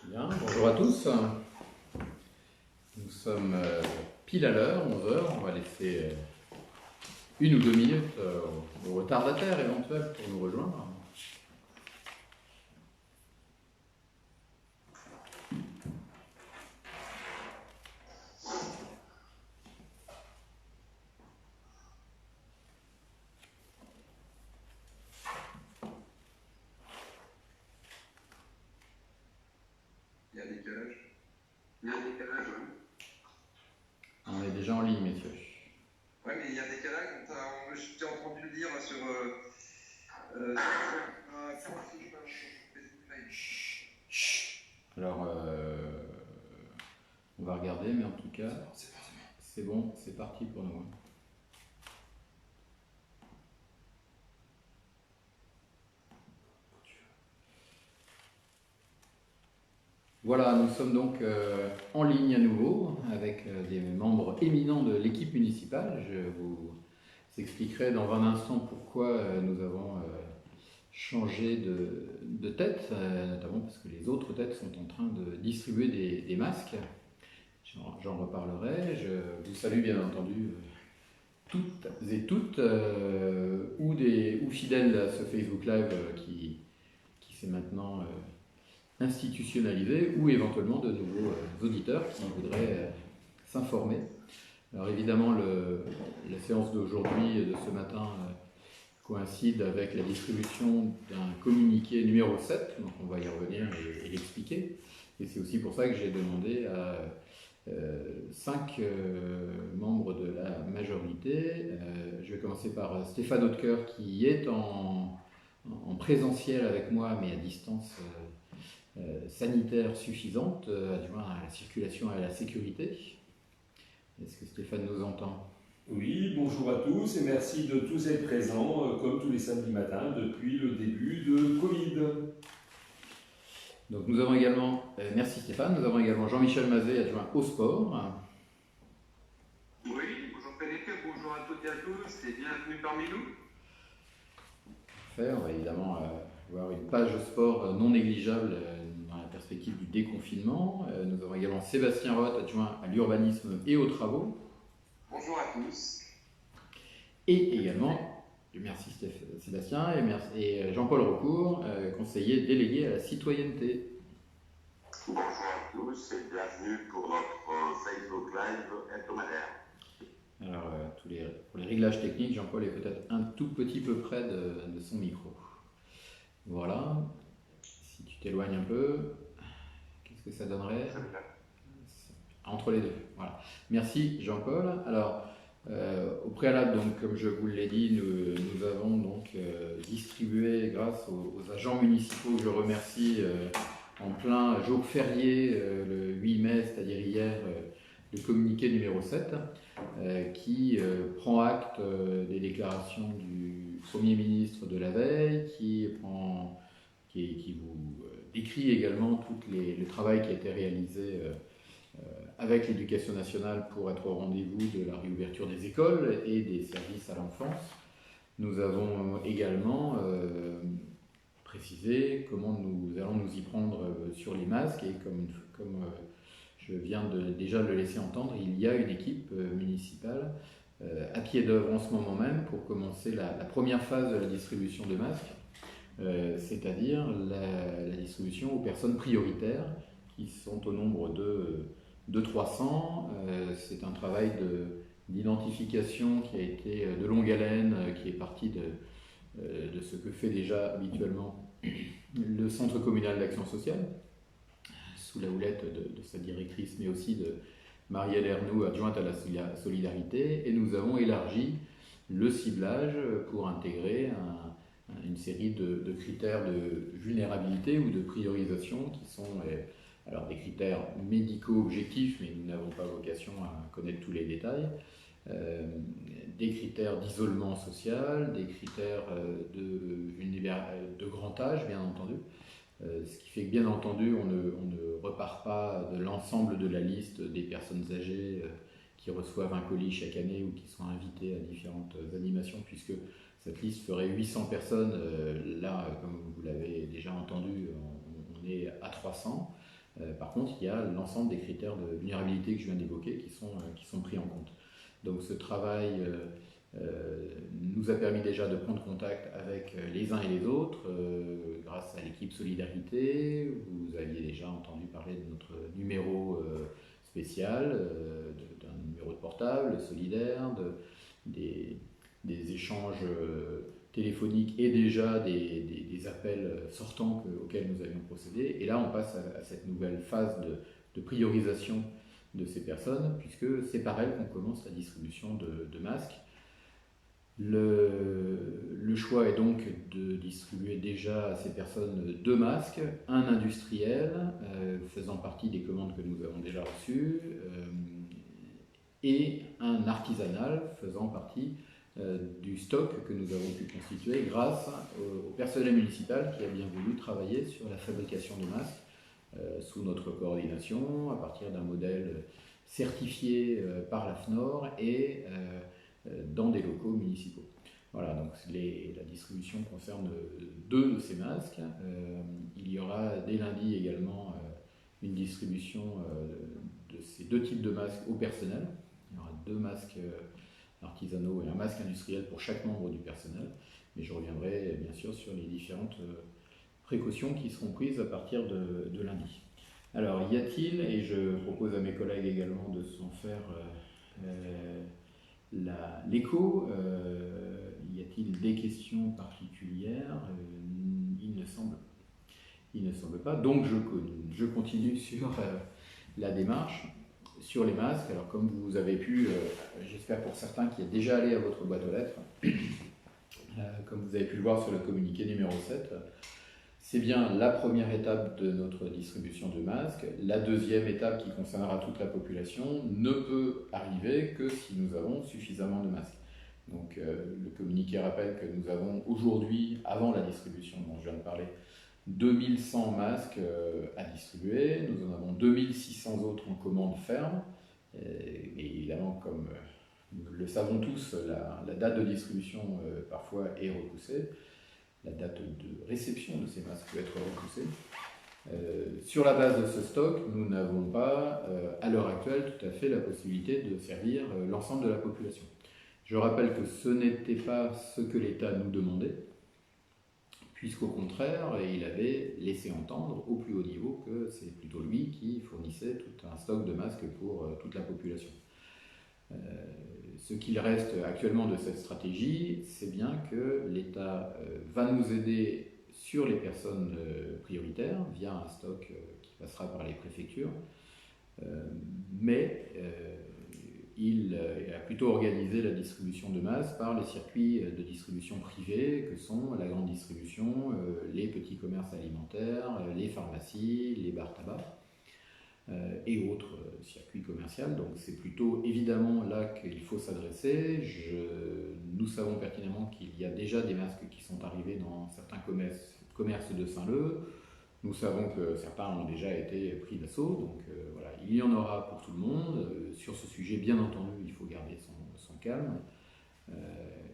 Bien, bonjour à tous. Nous sommes pile à l'heure, 11 heures. On va laisser 1 ou 2 minutes aux retardataires éventuels pour nous rejoindre. Il y a un décalage. Il y a un décalage, oui. On est déjà en ligne, messieurs. Ouais, mais il y a un décalage. Je t'ai entendu le dire sur Alors, on va regarder, mais en tout cas, c'est bon, c'est parti pour nous. Voilà, nous sommes donc en ligne à nouveau avec des membres éminents de l'équipe municipale. Je vous expliquerai dans un instant pourquoi nous avons changé de tête, notamment parce que les autres têtes sont en train de distribuer des masques. J'en reparlerai. Je vous salue bien entendu toutes et toutes, ou fidèles à ce Facebook Live qui s'est maintenant institutionnalisé, ou éventuellement de nouveaux auditeurs qui voudraient s'informer. Alors évidemment, la séance d'aujourd'hui et de ce matin coïncide avec la distribution d'un communiqué numéro 7, donc on va y revenir et l'expliquer. Et c'est aussi pour ça que j'ai demandé à 5 membres de la majorité. Je vais commencer par Stéphane Hautecoeur qui est en présentiel avec moi, mais à distance sanitaire suffisante, adjoint à la circulation et à la sécurité. Est-ce que Stéphane nous entend ? Oui, bonjour à tous et merci de tous être présents, comme tous les samedis matins, depuis le début de Covid. Donc nous avons également, merci Stéphane, nous avons également Jean-Michel Mazet, adjoint au sport. Oui, bonjour Philippe, bonjour à toutes et à tous et bienvenue parmi nous. Parfait, on va évidemment avoir une page sport non négligeable dans la perspective du déconfinement. Nous avons également Sébastien Roth, adjoint à l'urbanisme et aux travaux. Bonjour à tous. Et également, merci Sébastien, et Jean-Paul Recourt, conseiller délégué à la citoyenneté. Bonjour à tous et bienvenue pour notre Facebook Live hebdomadaire. Alors, pour les réglages techniques, Jean-Paul est peut-être un tout petit peu près de son micro. Voilà. Si tu t'éloignes un peu, qu'est-ce que ça donnerait ? Entre les deux. Voilà. Merci Jean-Paul. Alors, au préalable, donc, comme je vous l'ai dit, nous avons donc distribué, grâce aux agents municipaux que je remercie, en plein jour férié, le 8 mai, c'est-à-dire hier, le communiqué numéro 7, qui prend acte des déclarations du Premier ministre de la veille, qui vous décrit également tout le travail qui a été réalisé avec l'Éducation nationale pour être au rendez-vous de la réouverture des écoles et des services à l'enfance. Nous avons également précisé comment nous allons nous y prendre sur les masques, et comme je viens déjà de le laisser entendre, il y a une équipe municipale à pied d'œuvre en ce moment même pour commencer la première phase de la distribution de masques, c'est-à-dire la distribution aux personnes prioritaires qui sont au nombre de 300. C'est un travail d'identification qui a été de longue haleine, qui est parti de ce que fait déjà habituellement le Centre communal d'action sociale, sous la houlette de sa directrice, mais aussi de Marielle Ernoux, adjointe à la solidarité, et nous avons élargi le ciblage pour intégrer une série de critères de vulnérabilité ou de priorisation qui sont alors des critères médicaux objectifs, mais nous n'avons pas vocation à connaître tous les détails, des critères d'isolement social, des critères de grand âge, bien entendu. Ce qui fait que, bien entendu, on ne repart pas de l'ensemble de la liste des personnes âgées qui reçoivent un colis chaque année ou qui sont invitées à différentes animations, puisque cette liste ferait 800 personnes. Là, comme vous l'avez déjà entendu, on est à 300. Par contre, il y a l'ensemble des critères de vulnérabilité que je viens d'évoquer qui sont pris en compte. Donc ce travail nous a permis déjà de prendre contact avec les uns et les autres grâce à l'équipe Solidarité. Vous aviez déjà entendu parler de notre numéro spécial, d'un numéro de portable solidaire, des échanges téléphoniques et déjà des appels sortants auxquels nous avions procédé. Et là, on passe à cette nouvelle phase de priorisation de ces personnes, puisque c'est par elles qu'on commence la distribution de masques. Le choix est donc de distribuer déjà à ces personnes 2 masques, un industriel faisant partie des commandes que nous avons déjà reçues et un artisanal faisant partie du stock que nous avons pu constituer grâce au personnel municipal qui a bien voulu travailler sur la fabrication de masques sous notre coordination à partir d'un modèle certifié par la FNOR et dans des locaux municipaux. Voilà, donc la distribution concerne 2 de ces masques. Il y aura dès lundi également une distribution de ces 2 types de masques au personnel. Il y aura 2 masques artisanaux et un masque industriel pour chaque membre du personnel. Mais je reviendrai bien sûr sur les différentes précautions qui seront prises à partir de lundi. Alors, y a-t-il, et je propose à mes collègues également de s'en faire l'écho, y a-t-il des questions particulières? Il ne semble pas. Donc je continue sur la démarche, sur les masques. Alors comme vous avez pu, j'espère pour certains qui est déjà allé à votre boîte aux lettres, comme vous avez pu le voir sur le communiqué numéro 7, c'est bien la première étape de notre distribution de masques. La deuxième étape qui concernera toute la population ne peut arriver que si nous avons suffisamment de masques. Donc le communiqué rappelle que nous avons aujourd'hui, avant la distribution dont je viens de parler, 2100 masques à distribuer. Nous en avons 2600 autres en commande ferme. Et évidemment, comme nous le savons tous, la date de distribution parfois est repoussée. La date de réception de ces masques peut être repoussée. Sur la base de ce stock, nous n'avons pas, à l'heure actuelle, tout à fait la possibilité de servir l'ensemble de la population. Je rappelle que ce n'était pas ce que l'État nous demandait, puisqu'au contraire, il avait laissé entendre au plus haut niveau que c'est plutôt lui qui fournissait tout un stock de masques pour toute la population. Ce qu'il reste actuellement de cette stratégie, c'est bien que l'État va nous aider sur les personnes prioritaires via un stock qui passera par les préfectures, mais il a plutôt organisé la distribution de masse par les circuits de distribution privés que sont la grande distribution, les petits commerces alimentaires, les pharmacies, les bars tabac. Et autres circuits commerciaux. Donc c'est plutôt évidemment là qu'il faut s'adresser. Nous savons pertinemment qu'il y a déjà des masques qui sont arrivés dans certains commerces de Saint-Leu. Nous savons que certains ont déjà été pris d'assaut. Donc voilà, il y en aura pour tout le monde. Sur ce sujet, bien entendu, il faut garder son calme.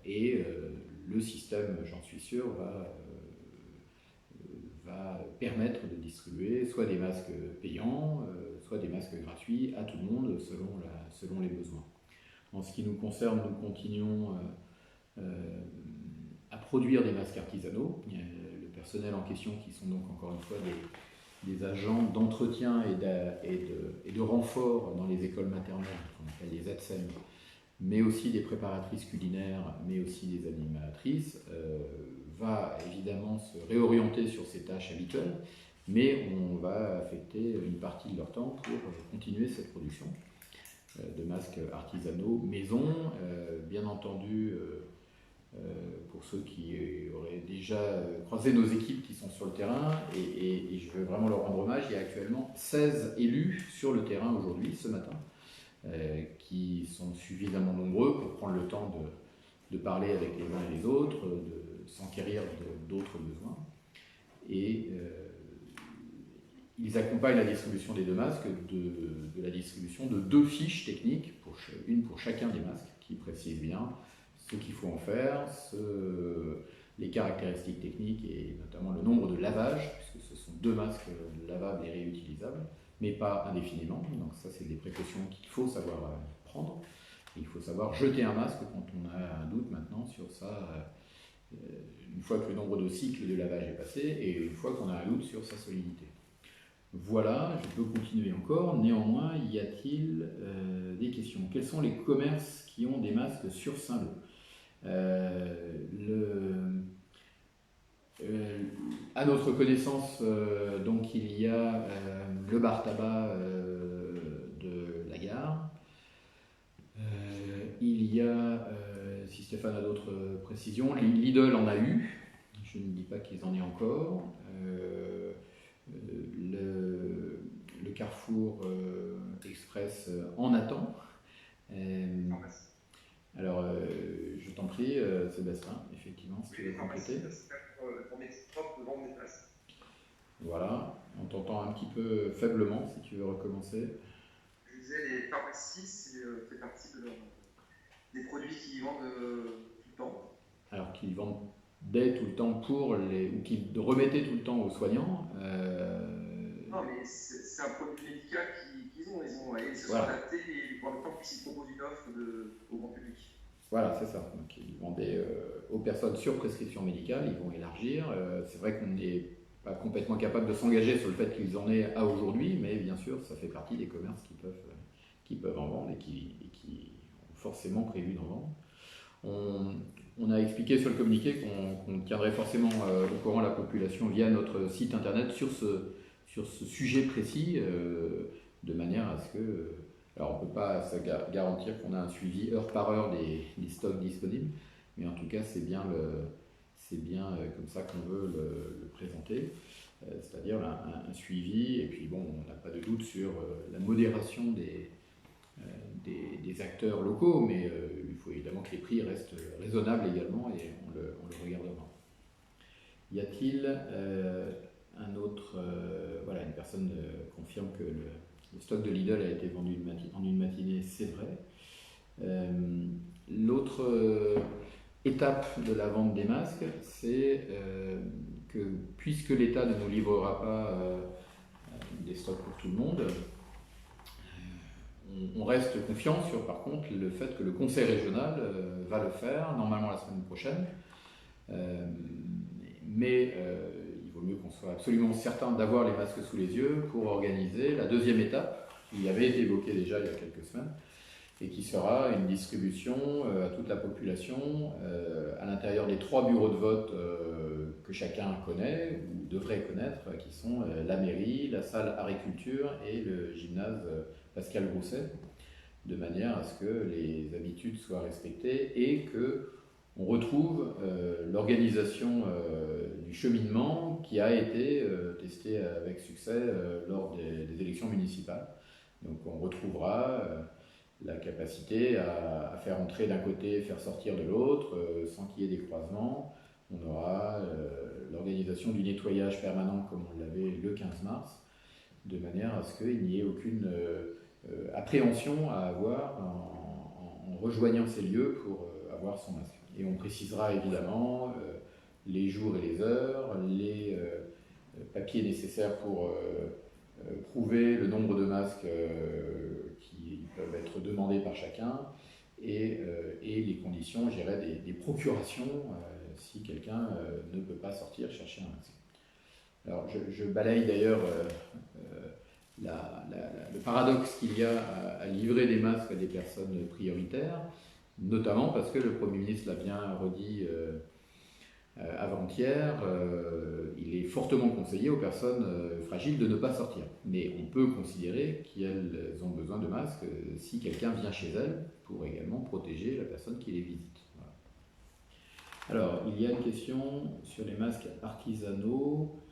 Et le système, j'en suis sûr, va permettre de distribuer soit des masques payants, soit des masques gratuits à tout le monde selon les besoins. En ce qui nous concerne, nous continuons à produire des masques artisanaux. Le personnel en question, qui sont donc encore une fois des agents d'entretien et de renfort dans les écoles maternelles, qu'on appelle les ATSEM, mais aussi des préparatrices culinaires, mais aussi des animatrices, va évidemment se réorienter sur ses tâches habituelles, mais on va affecter une partie de leur temps pour continuer cette production de masques artisanaux maison. Bien entendu, pour ceux qui auraient déjà croisé nos équipes qui sont sur le terrain, et je veux vraiment leur rendre hommage, il y a actuellement 16 élus sur le terrain aujourd'hui, ce matin, qui sont suffisamment nombreux pour prendre le temps de parler avec les uns et les autres, de s'enquérir d'autres besoins. Et ils accompagnent la distribution des 2 masques de la distribution de 2 fiches techniques, une pour chacun des masques, qui précisent bien ce qu'il faut en faire, les caractéristiques techniques et notamment le nombre de lavages, puisque ce sont 2 masques lavables et réutilisables, mais pas indéfiniment. Donc ça, c'est des précautions qu'il faut savoir prendre. Il faut savoir jeter un masque quand on a un doute maintenant sur ça, une fois que le nombre de cycles de lavage est passé et une fois qu'on a un doute sur sa solidité. Voilà, je peux continuer encore. Néanmoins, y a-t-il des questions? Quels sont les commerces qui ont des masques sur Saint-Lô? À notre connaissance, donc il y a le bar tabac de la gare. Il y a, si Stéphane a d'autres précisions, Lidl en a eu. Je ne dis pas qu'ils en aient encore. Le Carrefour Express en attend. Alors, je t'en prie, Sébastien, effectivement, si tu veux compléter. Voilà, on t'entend un petit peu faiblement, si tu veux recommencer. Je disais, les pharmacies, c'est fait partie des produits qui vendent tout le temps. Alors qu'ils vendaient tout le temps ou qu'ils remettaient tout le temps aux soignants. Non, mais c'est un produit médical qu'ils ont. Ils se sont Voilà. adaptés et pour le temps qu'ils proposent une offre au grand public. Voilà, c'est ça. Donc, ils vendaient aux personnes sur prescription médicale, ils vont élargir. C'est vrai qu'on n'est pas complètement capable de s'engager sur le fait qu'ils en aient à aujourd'hui, mais bien sûr, ça fait partie des commerces qui peuvent en vendre et qui ont forcément prévu d'en vendre. On a expliqué sur le communiqué qu'on tiendrait forcément au courant la population via notre site internet sur ce sujet précis, de manière à ce que... Alors on ne peut pas garantir qu'on a un suivi heure par heure des stocks disponibles, mais en tout cas c'est bien comme ça qu'on veut le présenter, c'est-à-dire un suivi, et puis bon, on n'a pas de doute sur la modération des acteurs locaux, mais il faut évidemment que les prix restent raisonnables également, et on le regardera. Y a-t-il un autre... voilà, une personne confirme que le stock de Lidl a été vendu en une matinée, c'est vrai. L'autre étape de la vente des masques, c'est que puisque l'État ne nous livrera pas des stocks pour tout le monde, on reste confiant sur par contre le fait que le conseil régional va le faire, normalement la semaine prochaine. Mais il vaut mieux qu'on soit absolument certain d'avoir les masques sous les yeux pour organiser la deuxième étape, qui avait été évoquée déjà il y a quelques semaines, et qui sera une distribution à toute la population à l'intérieur des 3 bureaux de vote que chacun connaît ou devrait connaître, qui sont la mairie, la salle agriculture et le gymnase Pascal Grousset, de manière à ce que les habitudes soient respectées et que on retrouve l'organisation du cheminement qui a été testée avec succès lors des élections municipales. Donc on retrouvera la capacité à faire entrer d'un côté, faire sortir de l'autre, sans qu'il y ait des croisements. On aura l'organisation du nettoyage permanent comme on l'avait le 15 mars, de manière à ce qu'il n'y ait aucune appréhension à avoir en rejoignant ces lieux pour avoir son masque. Et on précisera évidemment les jours et les heures, les papiers nécessaires pour prouver le nombre de masques qui peuvent être demandés par chacun et les conditions, je dirais, des procurations si quelqu'un ne peut pas sortir chercher un masque. Alors je balaye d'ailleurs le paradoxe qu'il y a à livrer des masques à des personnes prioritaires, notamment parce que le Premier ministre l'a bien redit avant-hier, il est fortement conseillé aux personnes fragiles de ne pas sortir. Mais on peut considérer qu'elles ont besoin de masques si quelqu'un vient chez elles pour également protéger la personne qui les visite. Voilà. Alors, il y a une question sur les masques artisanaux.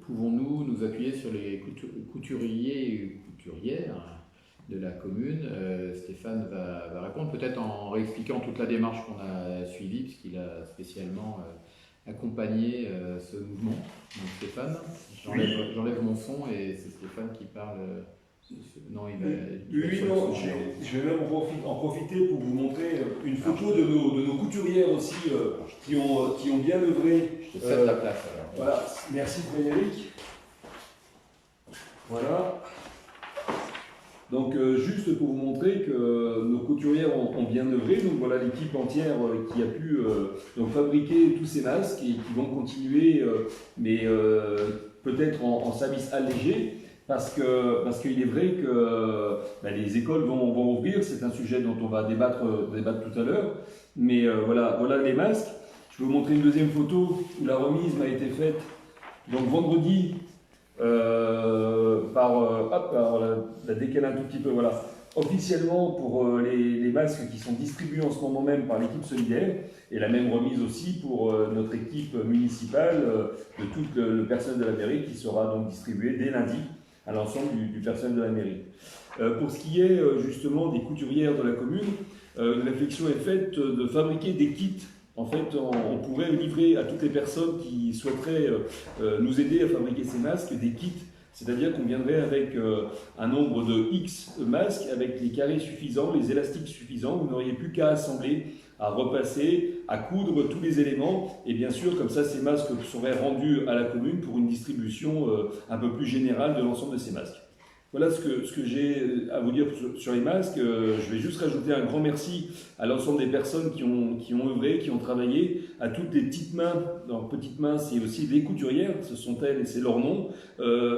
Pouvons-nous nous appuyer sur les couturiers et couturières de la commune? Stéphane va répondre, peut-être en réexpliquant toute la démarche qu'on a suivie, puisqu'il a spécialement accompagné ce mouvement. Donc Stéphane, j'enlève mon son et c'est Stéphane qui parle Non, il va. Oui, non, je vais même en profiter pour vous montrer une photo de nos couturières aussi qui ont bien œuvré. Je te cède la place alors. Voilà, merci Frédéric. Voilà. Donc juste pour vous montrer que nos couturières ont bien œuvré, donc voilà l'équipe entière qui a pu donc fabriquer tous ces masques et qui vont continuer, mais peut-être en service allégé, parce qu'il est vrai que les écoles vont ouvrir, c'est un sujet dont on va débattre tout à l'heure, mais voilà les masques. Je vais vous montrer une deuxième photo où la remise m'a été faite donc vendredi. Alors la décaler un tout petit peu, voilà. Officiellement pour les masques qui sont distribués en ce moment même par l'équipe solidaire, et la même remise aussi pour notre équipe municipale de tout le personnel de la mairie qui sera donc distribué dès lundi à l'ensemble du personnel de la mairie. Pour ce qui est justement des couturières de la commune, une réflexion est faite de fabriquer des kits. En fait, on pourrait livrer à toutes les personnes qui souhaiteraient nous aider à fabriquer ces masques des kits. C'est-à-dire qu'on viendrait avec un nombre de X masques, avec les carrés suffisants, les élastiques suffisants. Vous n'auriez plus qu'à assembler, à repasser, à coudre tous les éléments. Et bien sûr, comme ça, ces masques seraient rendus à la commune pour une distribution un peu plus générale de l'ensemble de ces masques. Voilà ce que j'ai à vous dire sur les masques. Je vais juste rajouter un grand merci à l'ensemble des personnes qui ont œuvré, qui ont travaillé, à toutes les petites mains. Donc, petites mains, c'est aussi des couturières, ce sont elles et c'est leur nom.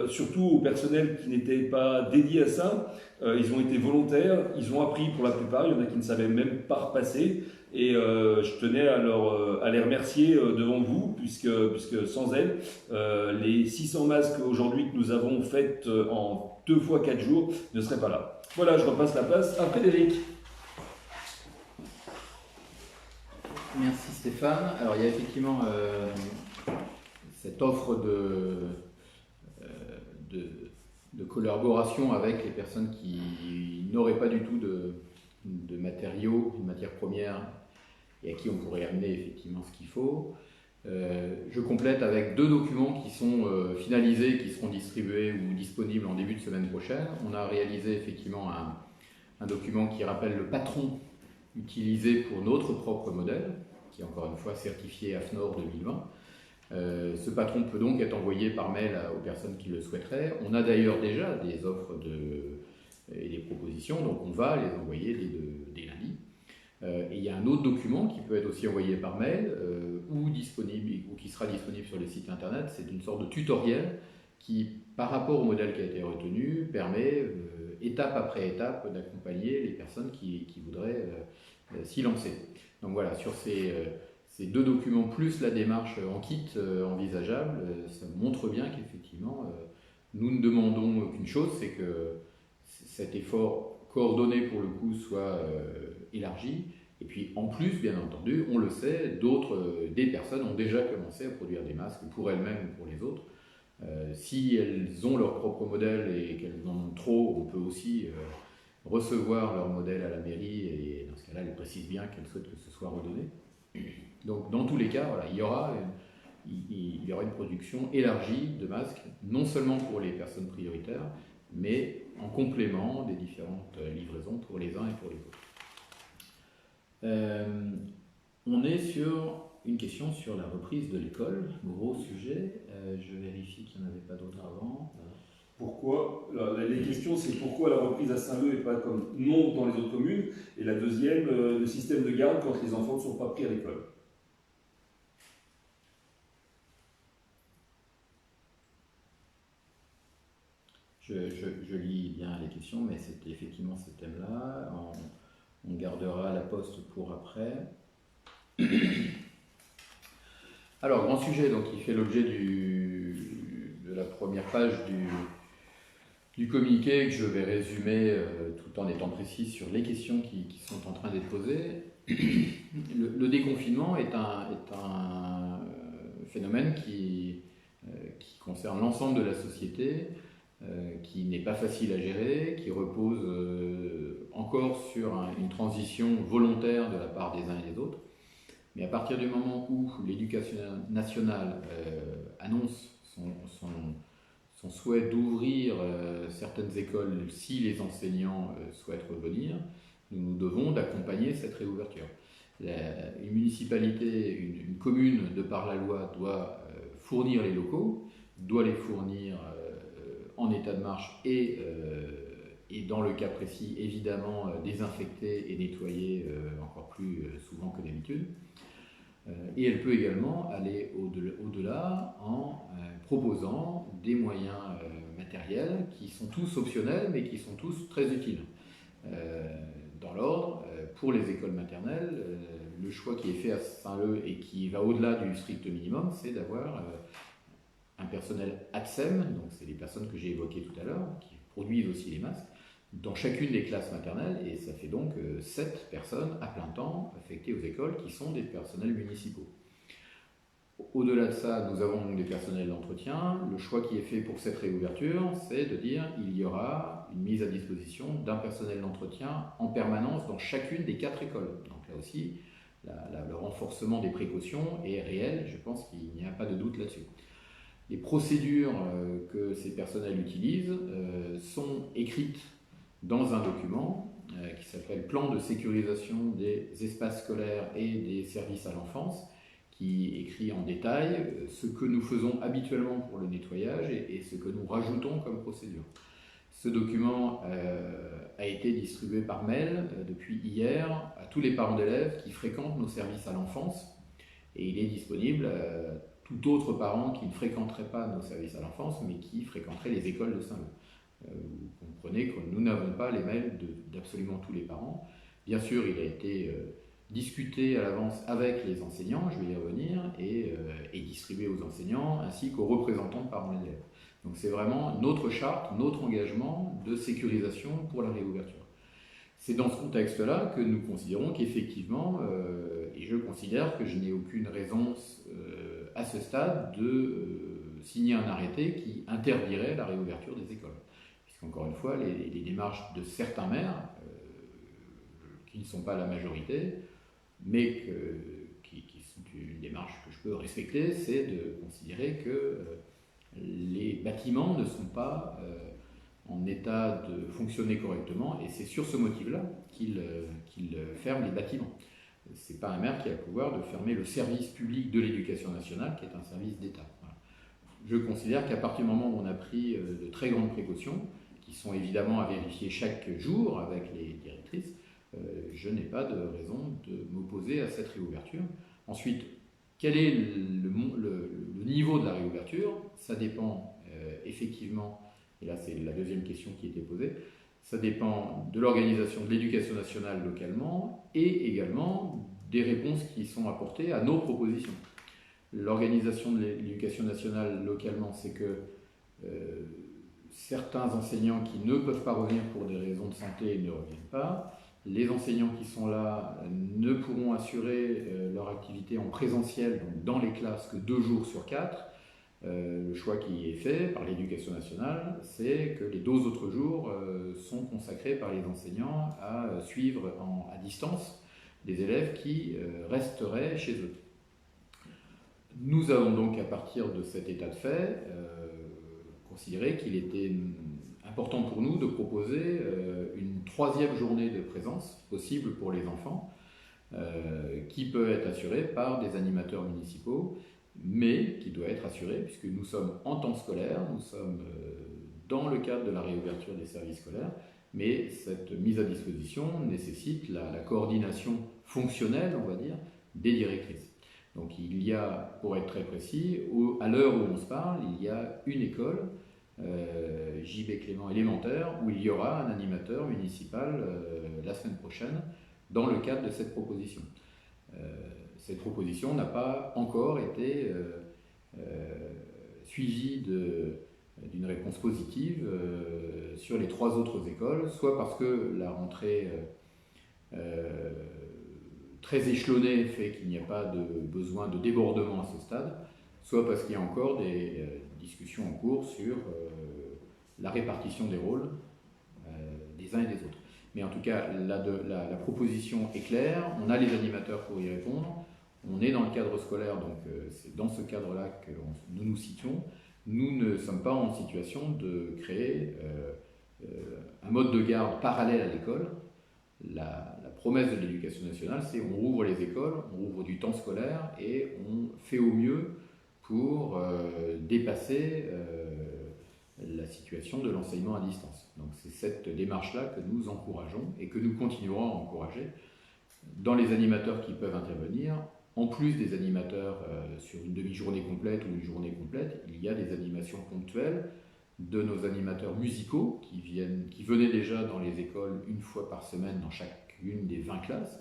Surtout au personnel qui n'était pas dédié à ça. Ils ont été volontaires, ils ont appris pour la plupart, il y en a qui ne savaient même pas repasser. Et je tenais à les remercier devant vous, puisque sans elles, les 600 masques aujourd'hui que nous avons faits en 2 fois 4 jours ne seraient pas là. Voilà, je repasse la place à Frédéric. Merci Stéphane. Alors il y a effectivement cette offre de collaboration avec les personnes qui n'auraient pas du tout de matériaux, de matières premières, et à qui on pourrait amener effectivement ce qu'il faut. Je complète avec 2 documents qui sont finalisés, qui seront distribués ou disponibles en début de semaine prochaine. On a réalisé effectivement un document qui rappelle le patron utilisé pour notre propre modèle, qui est encore une fois certifié AFNOR 2020. Ce patron peut donc être envoyé par mail aux personnes qui le souhaiteraient. On a d'ailleurs déjà des offres et des propositions, donc on va les envoyer dès lundi. Et il y a un autre document qui peut être aussi envoyé par mail ou qui sera disponible sur les sites internet. C'est une sorte de tutoriel qui, par rapport au modèle qui a été retenu, permet étape après étape d'accompagner les personnes qui voudraient s'y lancer. Donc voilà, sur ces 2 documents plus la démarche en kit envisageable, ça montre bien qu'effectivement nous ne demandons qu'une chose, c'est que cet effort coordonné pour le coup soit élargi. Et puis en plus, bien entendu, on le sait, des personnes ont déjà commencé à produire des masques pour elles-mêmes ou pour les autres. Si elles ont leur propre modèle et qu'elles en ont trop, on peut aussi recevoir leur modèle à la mairie et dans ce cas-là, elles précisent bien qu'elles souhaitent que ce soit redonné. Donc dans tous les cas, voilà, il y aura une production élargie de masques, non seulement pour les personnes prioritaires, mais en complément des différentes livraisons pour les uns et pour les autres. On est sur une question sur la reprise de l'école, gros sujet. Je vérifie qu'il n'y en avait pas d'autres avant. Pourquoi les questions, c'est pourquoi la reprise à Saint-Leu et pas comme non dans les autres communes. Et la deuxième, le système de garde quand les enfants ne sont pas pris à l'école. Je lis bien les questions, mais c'est effectivement ce thème-là. On gardera la poste pour après. Alors, grand sujet, donc, qui fait l'objet de la première page du communiqué, que je vais résumer tout en étant précis sur les questions qui sont en train d'être posées. Le déconfinement est un phénomène qui concerne l'ensemble de la société, qui n'est pas facile à gérer, qui repose encore sur une transition volontaire de la part des uns et des autres. Mais à partir du moment où l'éducation nationale annonce son souhait d'ouvrir certaines écoles si les enseignants souhaitent revenir, nous nous devons d'accompagner cette réouverture. Une municipalité, une commune, de par la loi, doit fournir les locaux, doit les fournir en état de marche et dans le cas précis, évidemment, désinfecter et nettoyer encore plus souvent que d'habitude. Et elle peut également aller au-delà en proposant des moyens matériels qui sont tous optionnels, mais qui sont tous très utiles. Dans l'ordre, pour les écoles maternelles, le choix qui est fait à Saint-Leu et qui va au-delà du strict minimum, c'est d'avoir un personnel ATSEM, donc c'est les personnes que j'ai évoquées tout à l'heure, qui produisent aussi les masques, dans chacune des classes maternelles, et ça fait donc 7 personnes à plein temps affectées aux écoles qui sont des personnels municipaux. Au-delà de ça, nous avons donc des personnels d'entretien. Le choix qui est fait pour cette réouverture, c'est de dire qu'il y aura une mise à disposition d'un personnel d'entretien en permanence dans chacune des 4 écoles. Donc là aussi, le renforcement des précautions est réel, je pense qu'il n'y a pas de doute là-dessus. Les procédures que ces personnels utilisent sont écrites dans un document qui s'appelle Plan de sécurisation des espaces scolaires et des services à l'enfance, qui écrit en détail ce que nous faisons habituellement pour le nettoyage et ce que nous rajoutons comme procédure. Ce document a été distribué par mail depuis hier à tous les parents d'élèves qui fréquentent nos services à l'enfance, et il est disponible à tout autre parent qui ne fréquenterait pas nos services à l'enfance mais qui fréquenterait les écoles de Saint-Leu. Vous comprenez que nous n'avons pas les mails d'absolument tous les parents. Bien sûr, il a été discuté à l'avance avec les enseignants, je vais y revenir, et distribué aux enseignants ainsi qu'aux représentants de parents d'élèves. Donc c'est vraiment notre charte, notre engagement de sécurisation pour la réouverture. C'est dans ce contexte-là que nous considérons qu'effectivement, et je considère que je n'ai aucune raison à ce stade de signer un arrêté qui interdirait la réouverture des écoles. Encore une fois, les démarches de certains maires, qui ne sont pas la majorité, mais qui sont une démarche que je peux respecter, c'est de considérer que les bâtiments ne sont pas en état de fonctionner correctement, et c'est sur ce motif-là qu'il ferme les bâtiments. Ce n'est pas un maire qui a le pouvoir de fermer le service public de l'éducation nationale, qui est un service d'État. Voilà. Je considère qu'à partir du moment où on a pris de très grandes précautions, qui sont évidemment à vérifier chaque jour avec les directrices, je n'ai pas de raison de m'opposer à cette réouverture. Ensuite, quel est le niveau de la réouverture? Ça dépend effectivement, et là c'est la deuxième question qui était posée, ça dépend de l'organisation de l'éducation nationale localement et également des réponses qui sont apportées à nos propositions. L'organisation de l'éducation nationale localement, c'est que certains enseignants qui ne peuvent pas revenir pour des raisons de santé ne reviennent pas. Les enseignants qui sont là ne pourront assurer leur activité en présentiel, donc dans les classes, que 2 jours sur 4. Le choix qui est fait par l'éducation nationale, c'est que les 2 autres jours sont consacrés par les enseignants à suivre à distance des élèves qui resteraient chez eux. Nous avons donc, à partir de cet état de fait, considéré qu'il était important pour nous de proposer une 3e journée de présence possible pour les enfants, qui peut être assurée par des animateurs municipaux, mais qui doit être assurée, puisque nous sommes en temps scolaire, nous sommes dans le cadre de la réouverture des services scolaires, mais cette mise à disposition nécessite la coordination fonctionnelle, on va dire, des directrices. Donc il y a, pour être très précis, à l'heure où on se parle, il y a une école, JB Clément élémentaire, où il y aura un animateur municipal la semaine prochaine, dans le cadre de cette proposition. Cette proposition n'a pas encore été suivie d'une réponse positive sur les 3 autres écoles, soit parce que la rentrée très échelonnée fait qu'il n'y a pas de besoin de débordement à ce stade, soit parce qu'il y a encore des discussions en cours sur la répartition des rôles des uns et des autres. Mais en tout cas, la proposition est claire, on a les animateurs pour y répondre, on est dans le cadre scolaire, donc c'est dans ce cadre-là que nous nous situons. nous ne sommes pas en situation de créer un mode de garde parallèle à l'école. La promesse de l'éducation nationale, c'est on rouvre les écoles, on rouvre du temps scolaire et on fait au mieux pour dépasser la situation de l'enseignement à distance. Donc c'est cette démarche-là que nous encourageons et que nous continuerons à encourager dans les animateurs qui peuvent intervenir. En plus des animateurs sur une demi-journée complète ou une journée complète, il y a des animations ponctuelles de nos animateurs musicaux qui venaient déjà dans les écoles une fois par semaine dans chacune des 20 classes.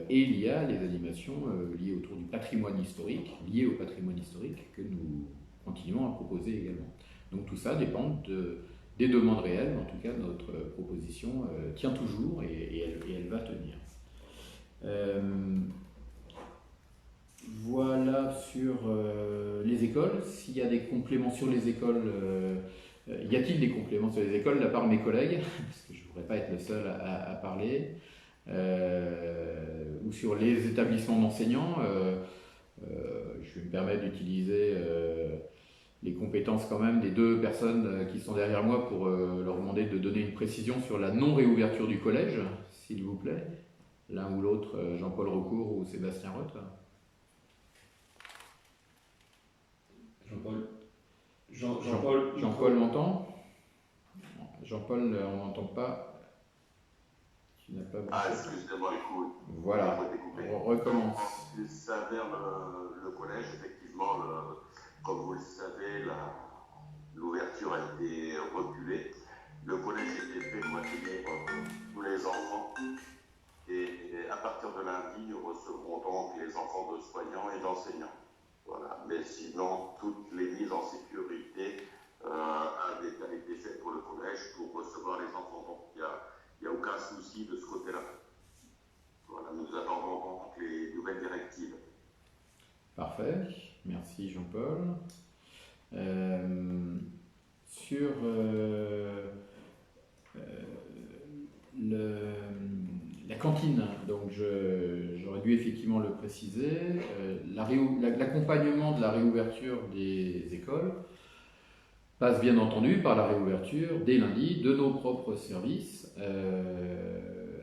Et il y a les animations liées autour du patrimoine historique, liées au patrimoine historique que nous continuons à proposer également. Donc tout ça dépend des demandes réelles. En tout cas, notre proposition tient toujours et elle va tenir. Voilà sur les écoles. S'il y a des compléments sur les écoles, y a-t-il des compléments sur les écoles de la part de mes collègues, parce que je ne voudrais pas être le seul à parler, ou sur les établissements d'enseignants, je vais me permettre d'utiliser les compétences quand même des deux personnes qui sont derrière moi pour leur demander de donner une précision sur la non-réouverture du collège, s'il vous plaît. L'un ou l'autre, Jean-Paul Recourt ou Sébastien Roth. Jean-Paul m'entend? Jean-Paul, on n'entend pas. Tu n'as pas. Ah, excusez-moi, écoute. Voilà, on recommence. Concernant le collège, effectivement, comme vous le savez, l'ouverture a été reculée. Le collège était fait pour accueillir tous les enfants. Et à partir de lundi, nous recevrons donc les enfants de soignants et d'enseignants. Voilà. Mais sinon, toutes les mises en sécurité avaient été faites pour le collège pour recevoir les enfants. Donc, il n'y a aucun souci de ce côté-là. Voilà, nous attendons donc les nouvelles directives. Parfait, merci Jean-Paul. Sur la cantine, donc j'aurais dû effectivement le préciser, l'accompagnement de la réouverture des écoles passe bien entendu par la réouverture dès lundi de nos propres services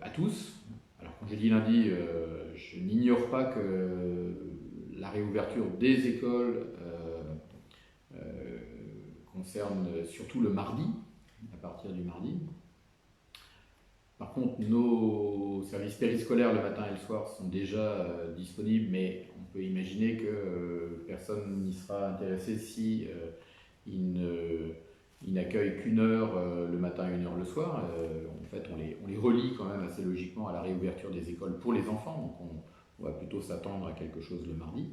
à tous. Alors quand je dis lundi, je n'ignore pas que la réouverture des écoles concerne surtout le mardi, à partir du mardi. Par contre, nos services périscolaires le matin et le soir sont déjà disponibles, mais on peut imaginer que personne n'y sera intéressé si il n'accueille qu'une heure le matin et une heure le soir. En fait, on les relie quand même assez logiquement à la réouverture des écoles pour les enfants, donc on va plutôt s'attendre à quelque chose le mardi.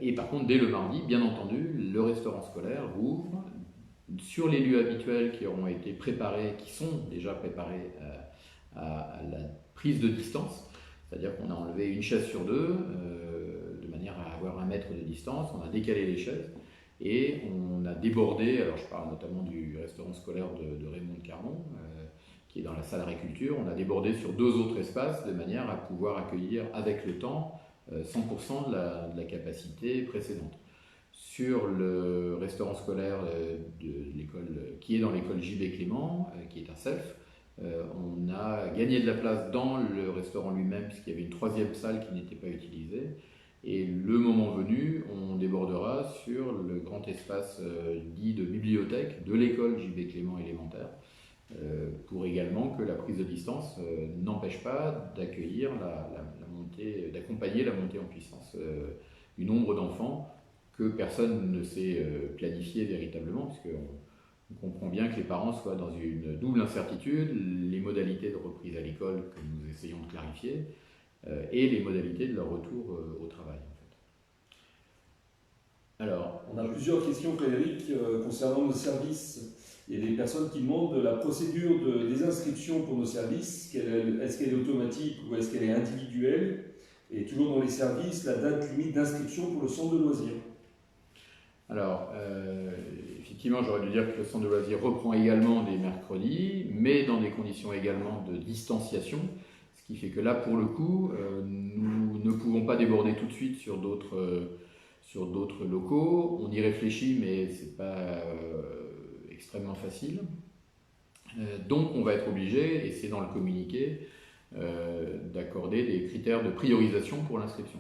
Et par contre, dès le mardi, bien entendu, le restaurant scolaire rouvre sur les lieux habituels qui auront été préparés, qui sont déjà préparés à la prise de distance, c'est-à-dire qu'on a enlevé une chaise sur deux de manière à avoir 1 mètre de distance, on a décalé les chaises et on a débordé, alors je parle notamment du restaurant scolaire de Raymond de Carmont, qui est dans la salle agriculture, on a débordé sur 2 autres espaces de manière à pouvoir accueillir avec le temps 100% de la capacité précédente. Sur le restaurant scolaire de l'école, qui est dans l'école JB Clément, qui est un self, on a gagné de la place dans le restaurant lui-même puisqu'il y avait une 3e salle qui n'était pas utilisée. Et le moment venu, on débordera sur le grand espace dit de bibliothèque de l'école JB Clément élémentaire pour également que la prise de distance n'empêche pas d'accueillir d'accompagner la montée en puissance du nombre d'enfants que personne ne sait planifier véritablement, puisqu'on comprend bien que les parents soient dans une double incertitude, les modalités de reprise à l'école que nous essayons de clarifier, et les modalités de leur retour au travail. En fait. Alors, on a plusieurs questions, Frédéric, concernant nos services. Il y a des personnes qui demandent la procédure des inscriptions pour nos services. Est-ce qu'elle est automatique ou est-ce qu'elle est individuelle? Et toujours dans les services, la date limite d'inscription pour le centre de loisirs. Alors, effectivement, j'aurais dû dire que le centre de loisirs reprend également des mercredis, mais dans des conditions également de distanciation, ce qui fait que là, pour le coup, nous ne pouvons pas déborder tout de suite sur d'autres sur d'autres locaux. On y réfléchit, mais ce n'est pas extrêmement facile. Donc on va être obligé, et c'est dans le communiqué, d'accorder des critères de priorisation pour l'inscription.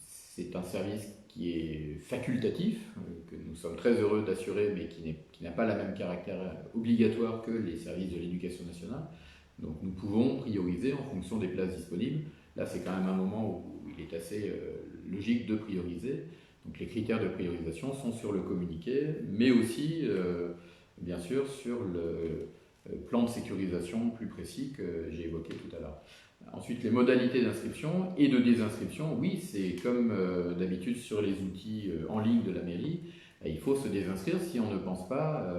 C'est un service qui est facultatif, que nous sommes très heureux d'assurer, mais qui n'a pas le même caractère obligatoire que les services de l'éducation nationale. Donc nous pouvons prioriser en fonction des places disponibles. Là, c'est quand même un moment où il est assez logique de prioriser. Donc les critères de priorisation sont sur le communiqué, mais aussi, bien sûr, sur le plan de sécurisation plus précis que j'ai évoqué tout à l'heure. Ensuite, les modalités d'inscription et de désinscription, oui, c'est comme d'habitude sur les outils en ligne de la mairie, il faut se désinscrire si on ne pense pas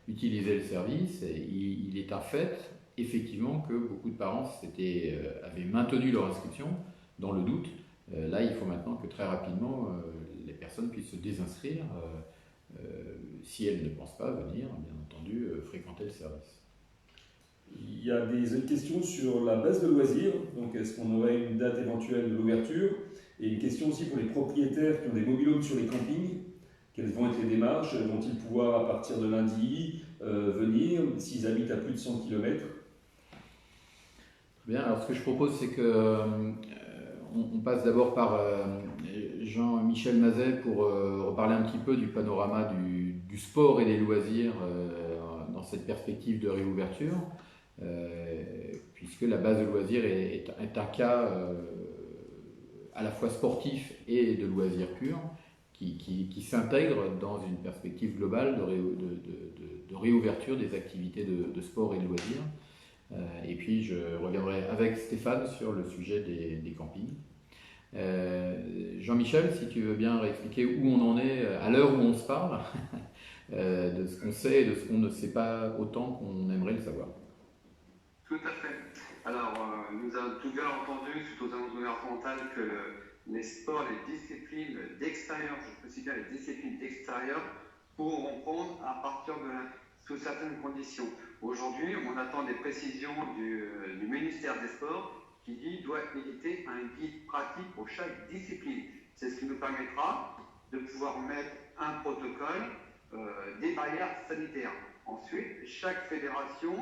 utiliser le service. Il est un fait, effectivement, que beaucoup de parents avaient maintenu leur inscription dans le doute. Là, il faut maintenant que très rapidement, les personnes puissent se désinscrire si elles ne pensent pas venir, bien entendu, fréquenter le service. Il y a des questions sur la base de loisirs, donc est-ce qu'on aurait une date éventuelle de l'ouverture? Et une question aussi pour les propriétaires qui ont des mobil-homes sur les campings, quelles vont être les démarches? Vont-ils pouvoir à partir de lundi venir s'ils habitent à plus de 100 km? Bien, alors ce que je propose, c'est que on passe d'abord par Jean-Michel Mazet pour reparler un petit peu du panorama du sport et des loisirs dans cette perspective de réouverture. Puisque la base de loisirs est un cas à la fois sportif et de loisirs purs qui s'intègre dans une perspective globale de réouverture des activités de sport et de loisirs. Et puis je reviendrai avec Stéphane sur le sujet des campings. Jean-Michel, si tu veux bien réexpliquer où on en est à l'heure où on se parle, de ce qu'on sait et de ce qu'on ne sait pas autant qu'on aimerait le savoir. Tout à fait. Alors, nous avons tout bien entendu, suite aux annonces gouvernementales, que les sports, les disciplines d'extérieur, je précise bien les disciplines d'extérieur, pourront prendre à partir sous certaines conditions. Aujourd'hui, on attend des précisions du ministère des Sports qui dit doit éditer un guide pratique pour chaque discipline. C'est ce qui nous permettra de pouvoir mettre un protocole des barrières sanitaires. Ensuite, chaque fédération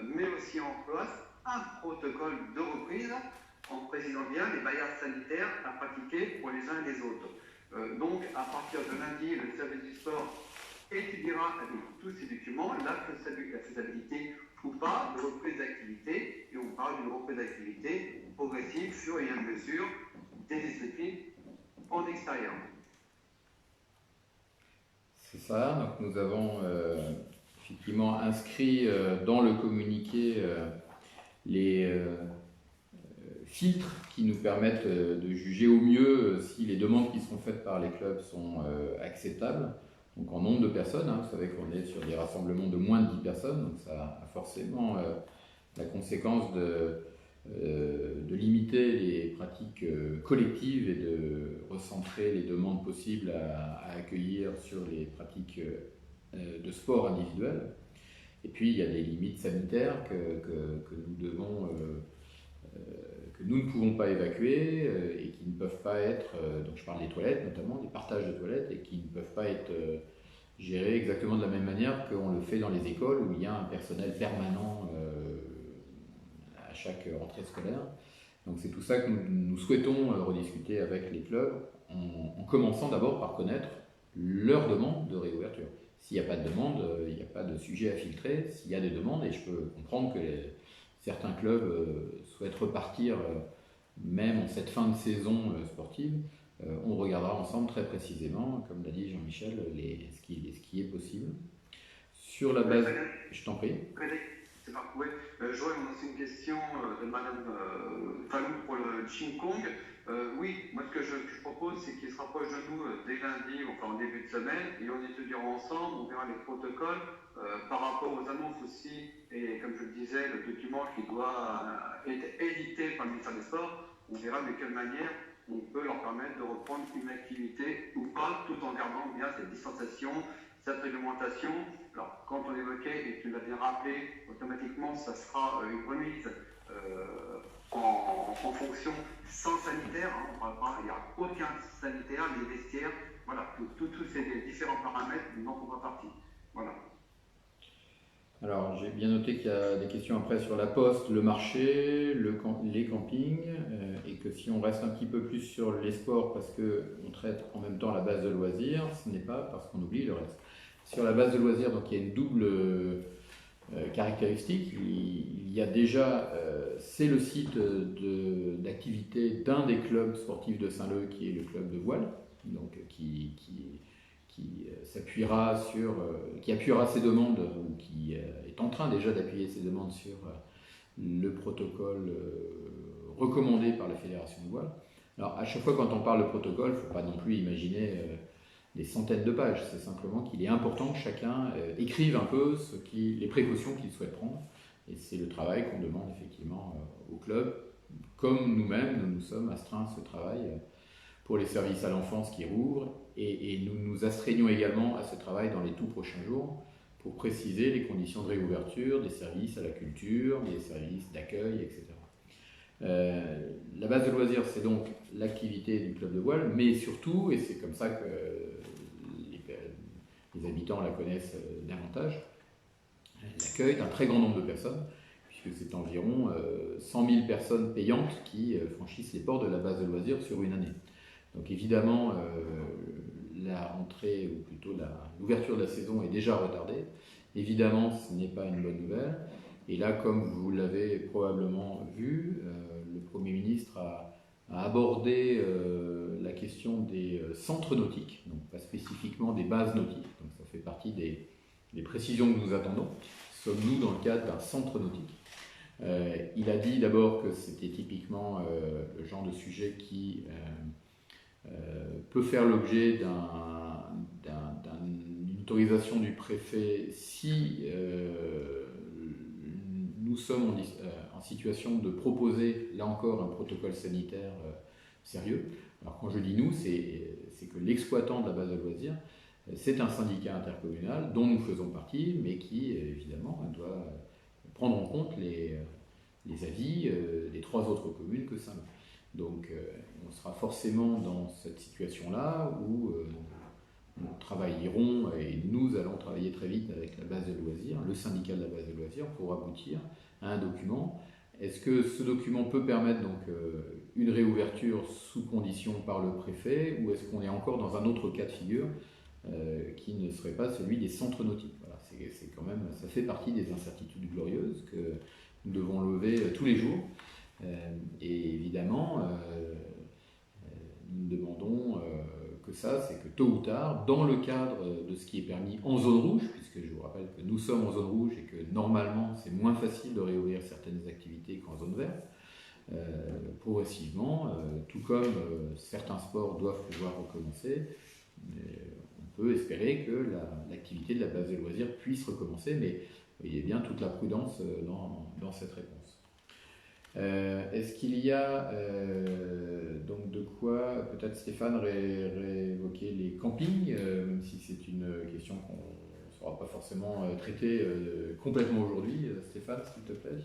met aussi en place un protocole de reprise en précisant bien les barrières sanitaires à pratiquer pour les uns et les autres. Donc, à partir de lundi, le service du sport étudiera avec tous ces documents la faisabilité ou pas de reprise d'activité, et on parle d'une reprise d'activité progressive, fur et à mesure des disciplines en extérieur. C'est ça, donc nous avons effectivement inscrit dans le communiqué les filtres qui nous permettent de juger au mieux si les demandes qui seront faites par les clubs sont acceptables. Donc en nombre de personnes, vous savez qu'on est sur des rassemblements de moins de 10 personnes, donc ça a forcément la conséquence de limiter les pratiques collectives et de recentrer les demandes possibles à accueillir sur les pratiques de sport individuel. Et puis il y a des limites sanitaires que nous ne pouvons pas évacuer et qui ne peuvent pas être, donc je parle des toilettes notamment, des partages de toilettes, et qui ne peuvent pas être gérés exactement de la même manière qu'on le fait dans les écoles où il y a un personnel permanent à chaque rentrée scolaire. Donc c'est tout ça que nous souhaitons rediscuter avec les clubs en commençant d'abord par connaître leur demande de réouverture. S'il n'y a pas de demande, il n'y a pas de sujet à filtrer. S'il y a des demandes, et je peux comprendre que certains clubs souhaitent repartir même en cette fin de saison sportive, on regardera ensemble très précisément, comme l'a dit Jean-Michel, ce qui est possible. Sur la base... Je t'en prie. C'est parfait. Oui. J'aurais aussi une question de Madame Fallou pour le Ching Kong. Oui, moi ce que je propose, c'est qu'il se rapproche de nous dès lundi, enfin en début de semaine, et on étudiera ensemble, on verra les protocoles par rapport aux annonces aussi, et comme je le disais, le document qui doit être édité par le ministère des Sports, on verra de quelle manière on peut leur permettre de reprendre une activité ou pas, tout en gardant bien cette distanciation, cette réglementation. Alors, quand on évoquait, et tu l'as bien rappelé, automatiquement, ça sera une remise en fonction sans sanitaire, hein, il n'y a aucun sanitaire, les vestiaires, voilà, tous ces différents paramètres n'en font pas partie. Voilà. Alors, j'ai bien noté qu'il y a des questions après sur la poste, le marché, les campings, et que si on reste un petit peu plus sur les sports, parce qu'on traite en même temps la base de loisirs, ce n'est pas parce qu'on oublie le reste. Sur la base de loisirs, donc il y a une double caractéristique. Il y a déjà, c'est le site d'activité d'un des clubs sportifs de Saint-Leu, qui est le club de voile, donc qui s'appuiera qui appuiera ses demandes, ou qui est en train déjà d'appuyer ses demandes sur le protocole recommandé par la Fédération de voile. Alors à chaque fois quand on parle de protocole, il ne faut pas non plus imaginer des centaines de pages, c'est simplement qu'il est important que chacun écrive un peu les précautions qu'il souhaite prendre, et c'est le travail qu'on demande effectivement au club, comme nous-mêmes, nous nous sommes astreints à ce travail pour les services à l'enfance qui rouvrent, et nous nous astreignons également à ce travail dans les tout prochains jours pour préciser les conditions de réouverture des services à la culture, des services d'accueil, etc. La base de loisirs, c'est donc l'activité du club de voile, mais surtout, et c'est comme ça que les habitants la connaissent davantage, l'accueil d'un très grand nombre de personnes, puisque c'est environ 100 000 personnes payantes qui franchissent les portes de la base de loisirs sur une année. Donc évidemment, la rentrée, ou plutôt l'ouverture de la saison est déjà retardée. Évidemment, ce n'est pas une bonne nouvelle. Et là, comme vous l'avez probablement vu, le Premier ministre a abordé la question des centres nautiques, donc pas spécifiquement des bases nautiques. Donc ça fait partie des précisions que nous attendons. Sommes-nous dans le cadre d'un centre nautique ? Il a dit d'abord que c'était typiquement le genre de sujet qui peut faire l'objet d'une autorisation du préfet si nous sommes en situation de proposer, là encore, un protocole sanitaire sérieux. Alors quand je dis nous, c'est que l'exploitant de la base de loisirs, c'est un syndicat intercommunal dont nous faisons partie, mais qui, évidemment, doit prendre en compte les avis des 3 autres communes que Saint-Leu. Donc on sera forcément dans cette situation-là où nous travaillerons, et nous allons travailler très vite avec la base de loisirs, le syndicat de la base de loisirs, pour aboutir à un document. Est-ce que ce document peut permettre donc une réouverture sous condition par le préfet, ou est-ce qu'on est encore dans un autre cas de figure qui ne serait pas celui des centres nautiques? Voilà, c'est quand même, ça fait partie des incertitudes glorieuses que nous devons lever tous les jours. Et évidemment, nous demandons que ça, c'est que tôt ou tard, dans le cadre de ce qui est permis en zone rouge, puisque je vous rappelle que nous sommes en zone rouge et que normalement c'est moins facile de réouvrir certaines activités qu'en zone verte, progressivement, tout comme certains sports doivent pouvoir recommencer, on peut espérer que l'activité de la base de loisirs puisse recommencer, mais il y a bien toute la prudence dans cette réponse. Est-ce qu'il y a donc de quoi, peut-être Stéphane réévoquer les campings, même si c'est une question qu'on ne saura pas forcément traiter complètement aujourd'hui. Stéphane, s'il te plaît.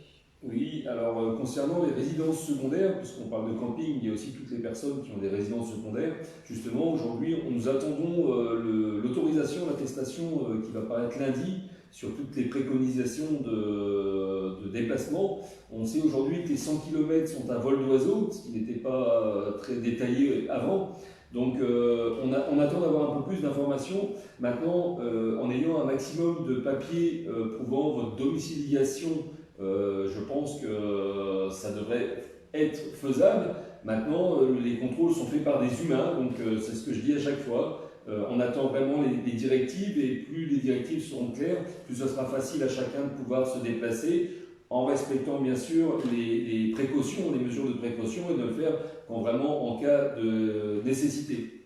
Oui, alors concernant les résidences secondaires, puisqu'on parle de camping, il y a aussi toutes les personnes qui ont des résidences secondaires. Justement, aujourd'hui, nous attendons l'autorisation, l'attestation qui va paraître lundi sur toutes les préconisations de déplacement. On sait aujourd'hui que les 100 km sont à vol d'oiseau, ce qui n'était pas très détaillé avant. Donc on attend d'avoir un peu plus d'informations. Maintenant, en ayant un maximum de papiers prouvant votre domiciliation, je pense que ça devrait être faisable. Maintenant, les contrôles sont faits par des humains, donc c'est ce que je dis à chaque fois. On attend vraiment les directives, et plus les directives seront claires, plus ce sera facile à chacun de pouvoir se déplacer, en respectant bien sûr les précautions, les mesures de précaution, et de le faire vraiment en cas de nécessité.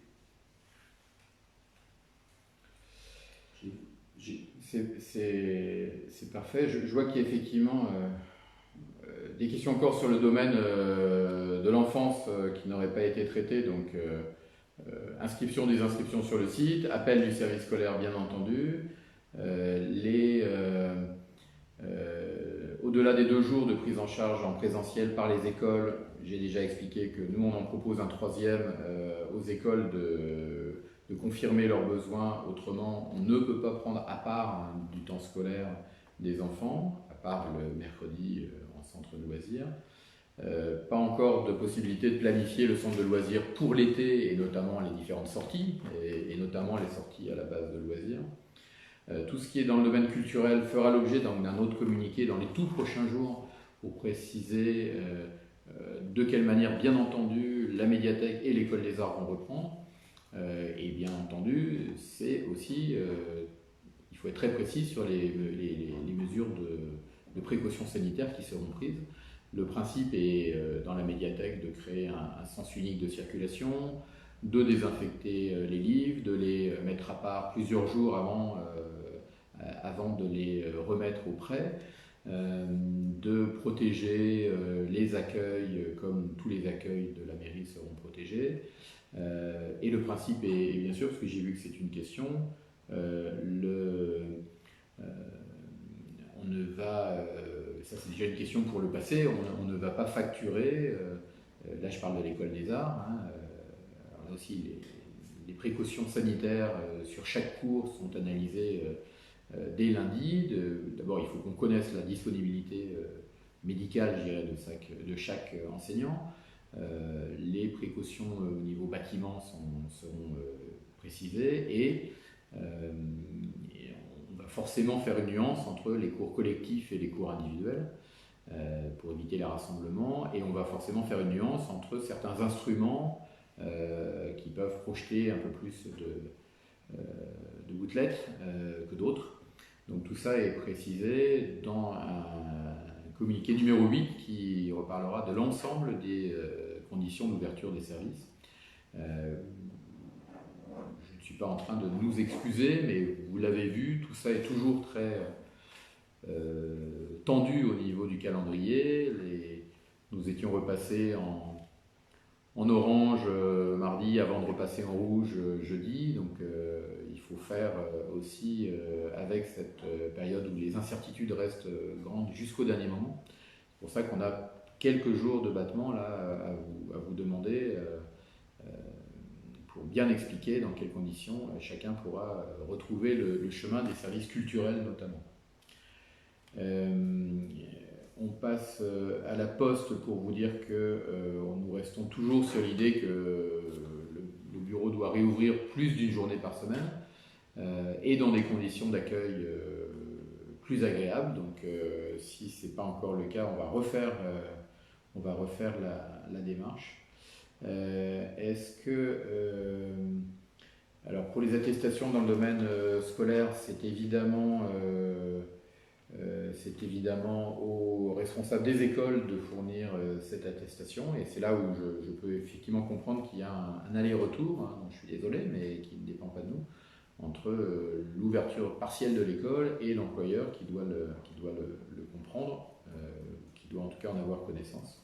C'est parfait. Je vois qu'il y a effectivement des questions encore sur le domaine de l'enfance qui n'auraient pas été traitées. Donc, inscription des inscriptions sur le site, appel du service scolaire bien entendu, au-delà des 2 jours de prise en charge en présentiel par les écoles, j'ai déjà expliqué que nous, on en propose un 3e aux écoles de confirmer leurs besoins. Autrement, on ne peut pas prendre à part du temps scolaire des enfants, à part le mercredi en centre de loisirs. Pas encore de possibilité de planifier le centre de loisirs pour l'été et notamment les différentes sorties, et notamment les sorties à la base de loisirs. Tout ce qui est dans le domaine culturel fera l'objet d'un autre communiqué dans les tout prochains jours pour préciser de quelle manière, bien entendu, la médiathèque et l'école des arts vont reprendre. Et bien entendu, c'est aussi, il faut être très précis sur les mesures de précaution sanitaire qui seront prises. Le principe est, dans la médiathèque, de créer un sens unique de circulation, de désinfecter les livres, de les mettre à part plusieurs jours avant de les remettre au prêt, de protéger les accueils comme tous les accueils de la mairie seront protégés. Et le principe est bien sûr, parce que j'ai vu que c'est une question, on ne va, ça c'est déjà une question pour le passé, on ne va pas facturer, là je parle de l'école des arts, alors là aussi les précautions sanitaires sur chaque cours sont analysées dès lundi. D'abord il faut qu'on connaisse la disponibilité médicale, je dirais, de chaque enseignant. Les précautions au niveau bâtiment seront précisées et on va forcément faire une nuance entre les cours collectifs et les cours individuels pour éviter les rassemblements, et on va forcément faire une nuance entre certains instruments qui peuvent projeter un peu plus de gouttelettes que d'autres. Donc tout ça est précisé dans un communiqué numéro 8 qui reparlera de l'ensemble des conditions d'ouverture des services. Je ne suis pas en train de nous excuser, mais vous l'avez vu, tout ça est toujours très tendu au niveau du calendrier. Nous étions repassés en orange mardi avant de repasser en rouge jeudi, donc il faut faire aussi avec cette période où les incertitudes restent grandes jusqu'au dernier moment. C'est pour ça qu'on a quelques jours de battement là à vous demander pour bien expliquer dans quelles conditions chacun pourra retrouver le chemin des services culturels notamment. On passe à la poste pour vous dire que nous restons toujours sur l'idée que le bureau doit réouvrir plus d'une journée par semaine et dans des conditions d'accueil plus agréables. Donc si ce n'est pas encore le cas, on va refaire la démarche. Est-ce que... alors pour les attestations dans le domaine scolaire, c'est évidemment aux responsables des écoles de fournir cette attestation, et c'est là où je peux effectivement comprendre qu'il y a un aller-retour, hein, dont je suis désolé, mais qui ne dépend pas de nous, entre l'ouverture partielle de l'école et l'employeur qui doit le comprendre, qui doit en tout cas en avoir connaissance.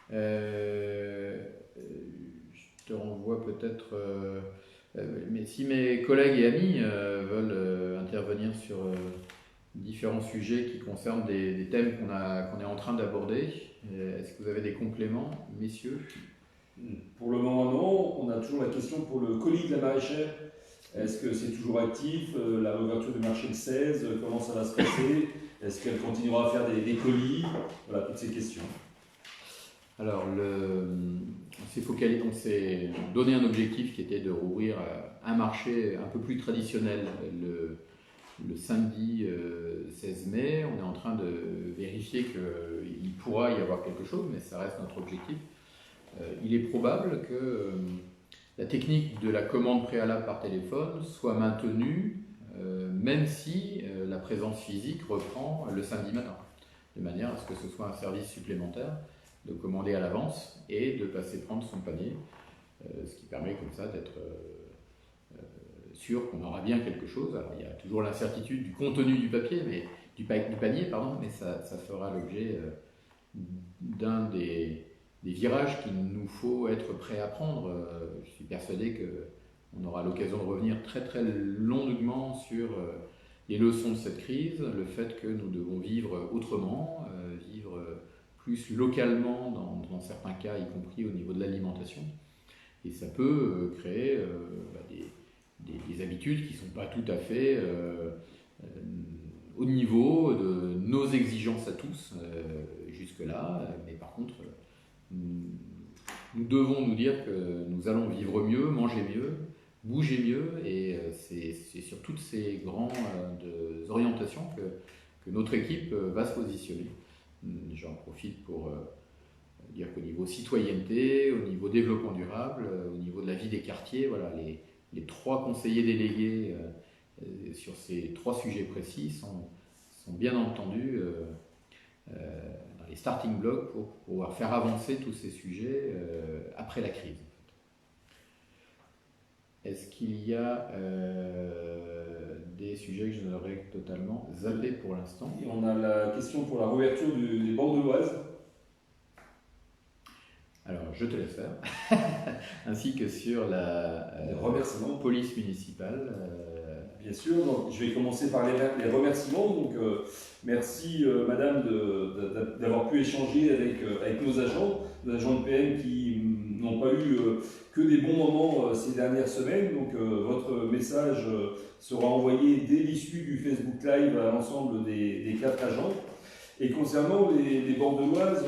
Je te renvoie peut-être... mais si mes collègues et amis veulent intervenir sur différents sujets qui concernent des thèmes qu'on est en train d'aborder, est-ce que vous avez des compléments, messieurs? Pour le moment, non. On a toujours la question pour le colis de la maraîchère. Est-ce que c'est toujours actif? La réouverture du marché le 16, comment ça va se passer? Est-ce qu'elle continuera à faire des colis? Voilà, toutes ces questions. Alors, on s'est donné un objectif qui était de rouvrir un marché un peu plus traditionnel le samedi 16 mai. On est en train de vérifier qu'il pourra y avoir quelque chose, mais ça reste notre objectif. Il est probable que la technique de la commande préalable par téléphone soit maintenue, même si la présence physique reprend le samedi matin, de manière à ce que ce soit un service supplémentaire de commander à l'avance et de passer prendre son panier, ce qui permet comme ça d'être sûr qu'on aura bien quelque chose. Alors il y a toujours l'incertitude du contenu du papier, du panier, mais ça fera l'objet d'un des virages qu'il nous faut être prêt à prendre. Je suis persuadé qu'on aura l'occasion de revenir très très longuement sur les leçons de cette crise, le fait que nous devons vivre autrement, vivre plus localement dans certains cas, y compris au niveau de l'alimentation. Et ça peut créer des habitudes qui ne sont pas tout à fait au niveau de nos exigences à tous jusque-là. Mais par contre, nous devons nous dire que nous allons vivre mieux, manger mieux, bouger mieux. Et c'est sur toutes ces grandes orientations que notre équipe va se positionner. J'en profite pour dire qu'au niveau citoyenneté, au niveau développement durable, au niveau de la vie des quartiers, voilà, les 3 conseillers délégués sur ces 3 sujets précis sont bien entendu dans les starting blocks pour pouvoir faire avancer tous ces sujets après la crise. Est-ce qu'il y a des sujets que je n'aurais totalement zappés pour l'instant? Et on a la question pour la réouverture des bords de l'Oise. Alors, je te laisse faire, ainsi que sur la police municipale. Bien sûr, donc je vais commencer par les remerciements. Donc, merci Madame d'avoir pu échanger avec nos agents de PM qui n'ont pas eu que des bons moments ces dernières semaines. Donc, votre message sera envoyé dès l'issue du Facebook Live à l'ensemble des 4 agents. Et concernant les bords de l'Oise,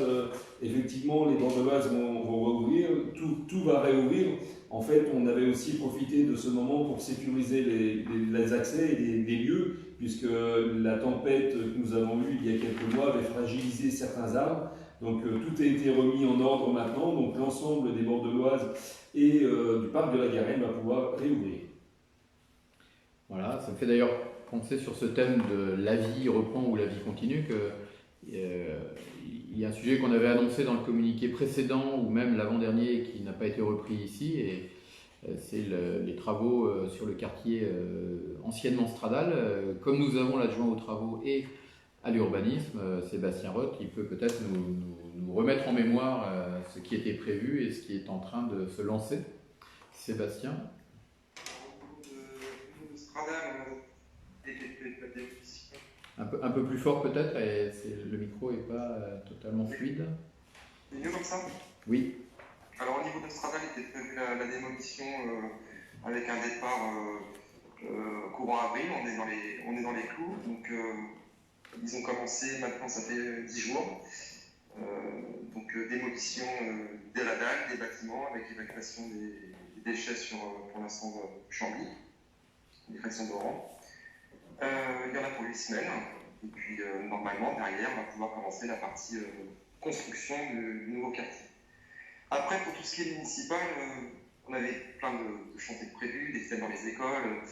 effectivement, les bords de l'Oise vont rouvrir, tout va réouvrir. En fait, on avait aussi profité de ce moment pour sécuriser les accès et les lieux, puisque la tempête que nous avons eue il y a quelques mois avait fragilisé certains arbres. Donc tout a été remis en ordre maintenant, donc l'ensemble des bords de l'Oise et du parc de la Garenne va pouvoir réouvrir. Voilà, ça me fait d'ailleurs penser sur ce thème de la vie reprend ou la vie continue que il y a un sujet qu'on avait annoncé dans le communiqué précédent ou même l'avant-dernier qui n'a pas été repris ici, et c'est les travaux sur le quartier anciennement Stradal. Comme nous avons l'adjoint aux travaux et à l'urbanisme, Sébastien Roth, il peut peut-être nous remettre en mémoire ce qui était prévu et ce qui est en train de se lancer. Sébastien? Au niveau de Stradal, Un peu plus fort peut-être, et le micro n'est pas totalement fluide. c'est mieux comme ça? Oui. Alors au niveau de Stradal, il était prévu la démolition avec un départ courant avril, on est dans les clous, donc ils ont commencé, maintenant ça fait 10 jours, donc démolition de la dalle, des bâtiments, avec évacuation des déchets sur, pour l'instant, Chambly, l'évacuation d'Oran. Il y en a pour 8 semaines, et puis normalement derrière on va pouvoir commencer la partie construction du nouveau quartier. Après, pour tout ce qui est municipal, on avait plein de chantiers prévus, des fêtes dans les écoles,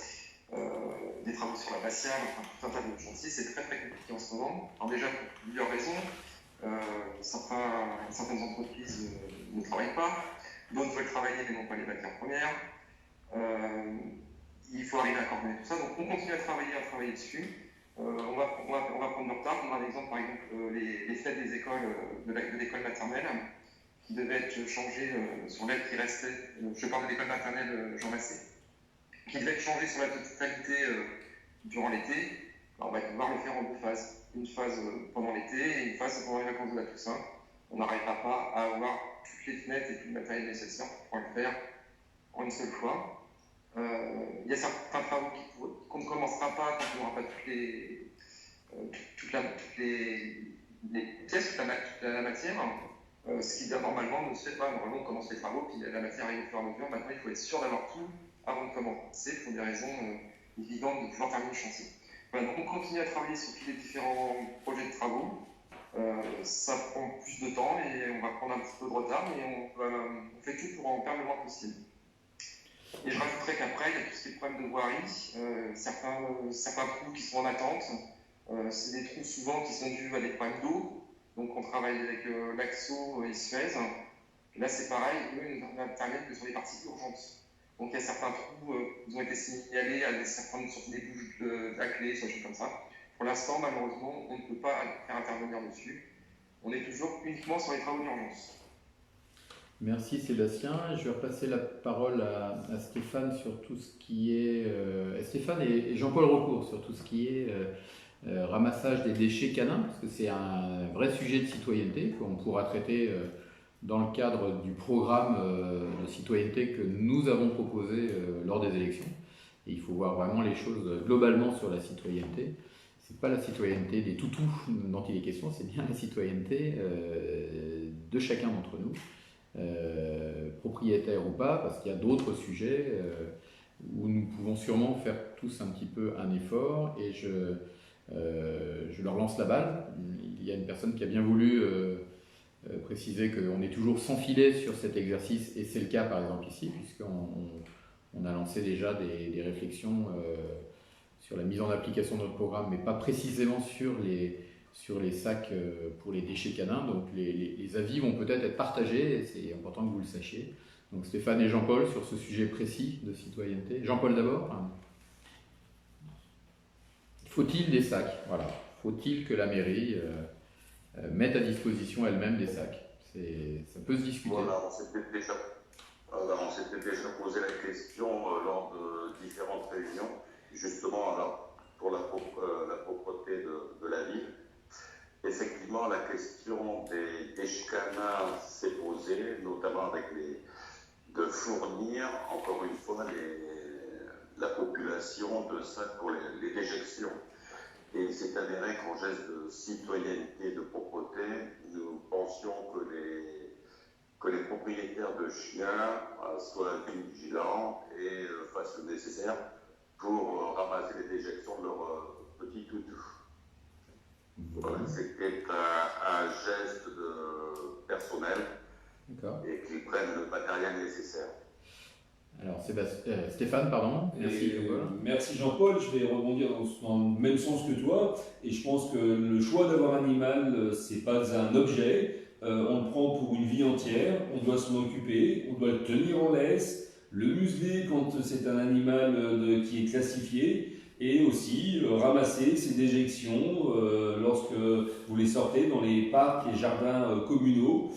des travaux sur la faciale, enfin tout un tas de chantiers. C'est très très compliqué en ce moment. Alors déjà pour plusieurs raisons, certaines entreprises ne travaillent pas, d'autres veulent travailler mais n'ont pas les matières premières. Il faut arriver à coordonner tout ça, donc on continue à travailler dessus. On va prendre du retard. On a un exemple, par exemple, les fêtes des écoles, de l'école maternelle, qui devaient être changées sur l'aide qui restait. Je parle de l'école maternelle Jean Massé, qui devait être changée sur la totalité durant l'été. On va devoir le faire en 2 phases. Une phase pendant l'été et une phase pendant les vacances de la Toussaint. On n'arrivera pas à avoir toutes les fenêtres et tout le matériel nécessaire pour le faire en une seule fois. Il y a certains travaux qu'on ne commencera pas quand on n'aura pas toutes les pièces, toute la matière, ce qui normalement ne se fait pas. Normalement, on commence les travaux, puis la matière arrive au fur et à mesure. Maintenant, il faut être sûr d'avoir tout avant de commencer, pour des raisons évidentes de pouvoir terminer le chantier. Voilà, donc on continue à travailler sur tous les différents projets de travaux. Ça prend plus de temps et on va prendre un petit peu de retard, mais on fait tout pour en perdre le moins possible. Et je rajouterais qu'après, il y a tout ce qui est problème de voirie, certains trous qui sont en attente. C'est des trous souvent qui sont dus à des problèmes d'eau. Donc on travaille avec l'AXO et Suez. Et là c'est pareil, eux ils n'interviennent que sur les parties urgentes. Donc il y a certains trous qui ont été signalés à certaines sortes des bouches à clé, des choses comme ça. Pour l'instant, malheureusement, on ne peut pas faire intervenir dessus. On est toujours uniquement sur les travaux d'urgence. Merci Sébastien. Je vais repasser la parole à Stéphane sur tout ce qui est Stéphane et Jean-Paul Recourt sur tout ce qui est ramassage des déchets canins, parce que c'est un vrai sujet de citoyenneté qu'on pourra traiter dans le cadre du programme de citoyenneté que nous avons proposé lors des élections. Et il faut voir vraiment les choses globalement sur la citoyenneté. C'est pas la citoyenneté des toutous dont il est question, c'est bien la citoyenneté de chacun d'entre nous. Propriétaire ou pas, parce qu'il y a d'autres sujets où nous pouvons sûrement faire tous un petit peu un effort, et je leur lance la balle. Il y a une personne qui a bien voulu préciser qu'on est toujours sans filet sur cet exercice, et c'est le cas par exemple ici, puisqu'on a lancé déjà des réflexions sur la mise en application de notre programme, mais pas précisément sur les sacs pour les déchets canins. Donc les avis vont peut-être être partagés, et c'est important que vous le sachiez. Donc Stéphane et Jean-Paul sur ce sujet précis de citoyenneté. Jean-Paul d'abord. Faut-il des sacs? Voilà. Faut-il que la mairie mette à disposition elle-même des sacs? Ça peut se discuter. Voilà, on s'était déjà posé la question lors de différentes réunions, justement alors, pour la propreté de la ville. Effectivement, la question des déchets canins s'est posée, notamment avec de fournir, encore une fois, la population de sacs pour les déjections. Et il s'est avéré qu'en geste de citoyenneté, de propreté, nous pensions que les propriétaires de chiens soient vigilants et fassent le nécessaire pour ramasser les déjections de leurs petits toutous. Voilà, c'était un geste personnel et qu'ils prennent le matériel nécessaire. Alors Stéphane, pardon. Merci Jean-Paul. Merci Jean-Paul, je vais rebondir dans le même sens que toi, et je pense que le choix d'avoir un animal, c'est pas un objet, on le prend pour une vie entière, on doit s'en occuper, on doit le tenir en laisse, le museler quand c'est un animal qui est classifié, et aussi ramasser ces déjections lorsque vous les sortez dans les parcs et jardins communaux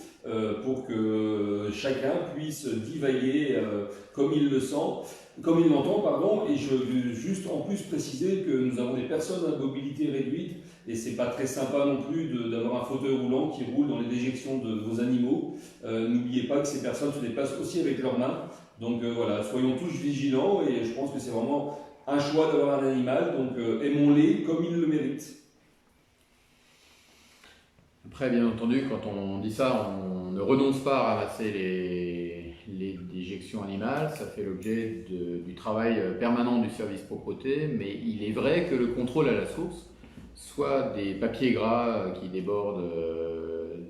pour que chacun puisse divaguer comme il le sent, comme il l'entend, pardon. Et je veux juste en plus préciser que nous avons des personnes à mobilité réduite, et c'est pas très sympa non plus d'avoir un fauteuil roulant qui roule dans les déjections de vos animaux. N'oubliez pas que ces personnes se déplacent aussi avec leurs mains. Donc voilà, soyons tous vigilants, et je pense que c'est vraiment un choix d'avoir un animal, donc aimons-les comme ils le méritent. Après, bien entendu, quand on dit ça, on ne renonce pas à ramasser les déjections animales, ça fait l'objet du travail permanent du service propreté, mais il est vrai que le contrôle à la source, soit des papiers gras qui débordent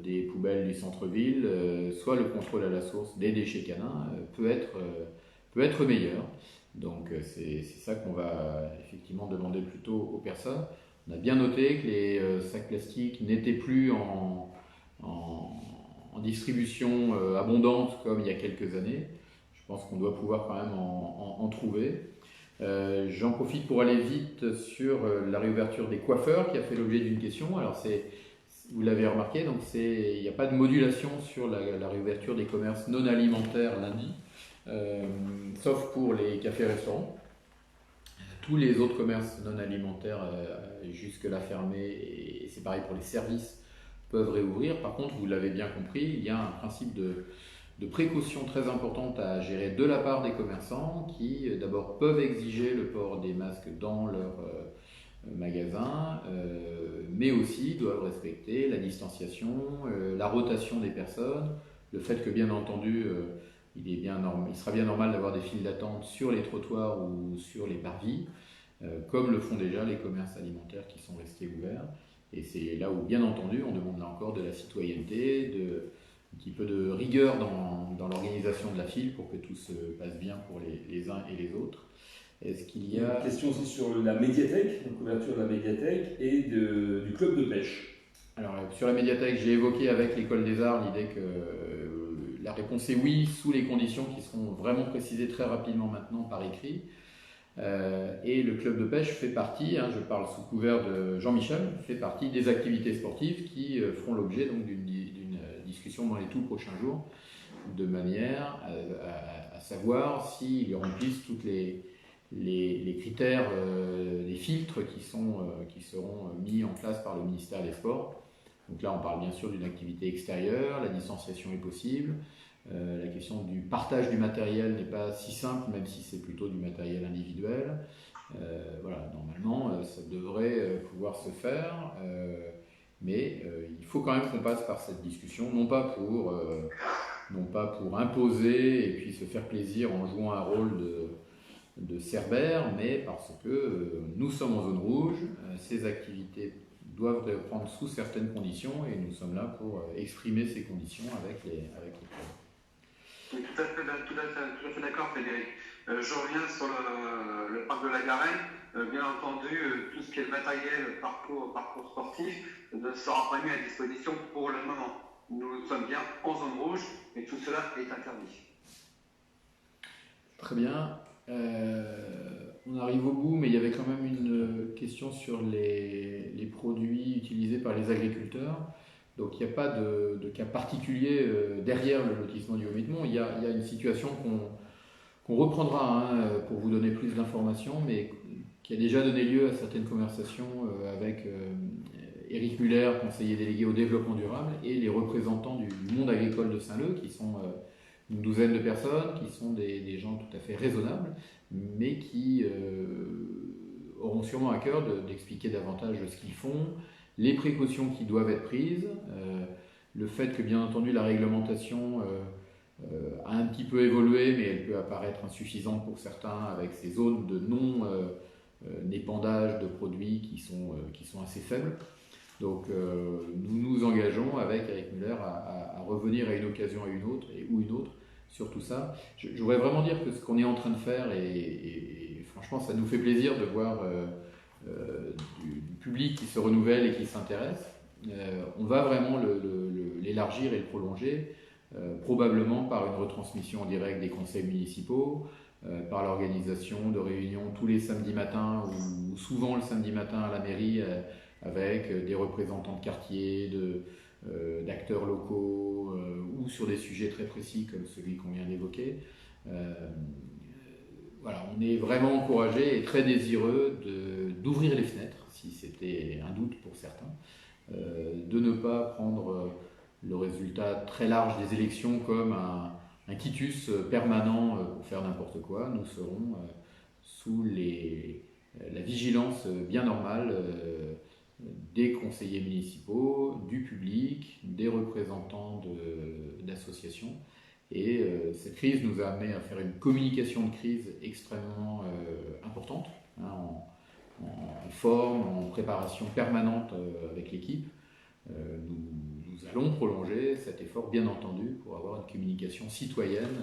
des poubelles du centre-ville, soit le contrôle à la source des déchets canins peut être meilleur. Donc c'est ça qu'on va effectivement demander plutôt aux personnes. On a bien noté que les sacs plastiques n'étaient plus en distribution abondante comme il y a quelques années. Je pense qu'on doit pouvoir quand même en trouver. J'en profite pour aller vite sur la réouverture des coiffeurs qui a fait l'objet d'une question. Alors vous l'avez remarqué, donc il n'y a pas de modulation sur la réouverture des commerces non alimentaires lundi. Sauf pour les cafés-restaurants. Tous les autres commerces non alimentaires jusque-là fermés, et c'est pareil pour les services, peuvent réouvrir. Par contre, vous l'avez bien compris, il y a un principe de précaution très importante à gérer de la part des commerçants qui d'abord peuvent exiger le port des masques dans leur magasin, mais aussi doivent respecter la distanciation, la rotation des personnes, le fait que bien entendu il sera bien normal d'avoir des files d'attente sur les trottoirs ou sur les parvis, comme le font déjà les commerces alimentaires qui sont restés ouverts. Et c'est là où, bien entendu, on demande là encore de la citoyenneté, un petit peu de rigueur dans l'organisation de la file pour que tout se passe bien pour les uns et les autres. Est-ce qu'il y a... Une question aussi sur la médiathèque, la couverture de la médiathèque et du club de pêche. Alors, sur la médiathèque, j'ai évoqué avec l'École des Arts l'idée que la réponse est oui, sous les conditions qui seront vraiment précisées très rapidement maintenant par écrit. Et le club de pêche fait partie, je parle sous couvert de Jean-Michel, fait partie des activités sportives qui feront l'objet donc d'une discussion dans les tout prochains jours de manière à savoir s'ils remplissent tous les critères, les filtres qui seront mis en place par le ministère des Sports. Donc là, on parle bien sûr d'une activité extérieure, la distanciation est possible. La question du partage du matériel n'est pas si simple, même si c'est plutôt du matériel individuel. Voilà, normalement, ça devrait pouvoir se faire, mais il faut quand même qu'on passe par cette discussion, non pas pour imposer et puis se faire plaisir en jouant un rôle de cerbère, mais parce que nous sommes en zone rouge, ces activités doivent prendre sous certaines conditions et nous sommes là pour exprimer ces conditions avec les clubs. Tout à fait d'accord, Frédéric. Je reviens sur le parc de la Garenne. Bien entendu, tout ce qui est le matériel parcours sportif ne sera pas mis à disposition pour le moment. Nous sommes bien en zone rouge et tout cela est interdit. Très bien. On arrive au bout, mais il y avait quand même une question sur les produits utilisés par les agriculteurs. Donc il n'y a pas de cas particulier derrière le lotissement du Haut-Midemont. Il y a une situation qu'on reprendra pour vous donner plus d'informations, mais qui a déjà donné lieu à certaines conversations avec Éric Muller, conseiller délégué au développement durable, et les représentants du monde agricole de Saint-Leu, qui sont une douzaine de personnes, qui sont des gens tout à fait raisonnables, mais qui auront sûrement à cœur d'expliquer davantage ce qu'ils font, les précautions qui doivent être prises, le fait que bien entendu la réglementation a un petit peu évolué, mais elle peut apparaître insuffisante pour certains avec ces zones de non-épandage de produits qui sont assez faibles. Donc nous nous engageons avec Éric Muller à revenir à une occasion ou une autre sur tout ça. Je voudrais vraiment dire que ce qu'on est en train de faire, et franchement ça nous fait plaisir de voir du public qui se renouvelle et qui s'intéresse. On va vraiment l'élargir et le prolonger, probablement par une retransmission en direct des conseils municipaux, par l'organisation de réunions tous les samedis matins ou souvent le samedi matin à la mairie avec des représentants de quartier, d'acteurs locaux ou sur des sujets très précis comme celui qu'on vient d'évoquer. Voilà, on est vraiment encouragé et très désireux d'ouvrir les fenêtres, si c'était un doute pour certains, de ne pas prendre le résultat très large des élections comme un quitus permanent pour faire n'importe quoi. Nous serons sous la vigilance bien normale des conseillers municipaux, du public, des représentants d'associations. Et cette crise nous a amené à faire une communication de crise extrêmement importante, en forme, en préparation permanente avec l'équipe. Nous allons prolonger cet effort, bien entendu, pour avoir une communication citoyenne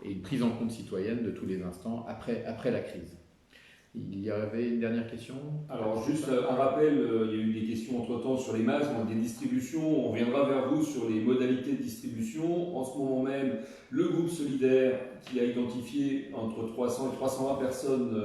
et une prise en compte citoyenne de tous les instants après la crise. Il y avait une dernière question. Alors juste un rappel, il y a eu des questions entre-temps sur les masques, donc des distributions. On reviendra vers vous sur les modalités de distribution. En ce moment même, le groupe solidaire qui a identifié entre 300 et 320 personnes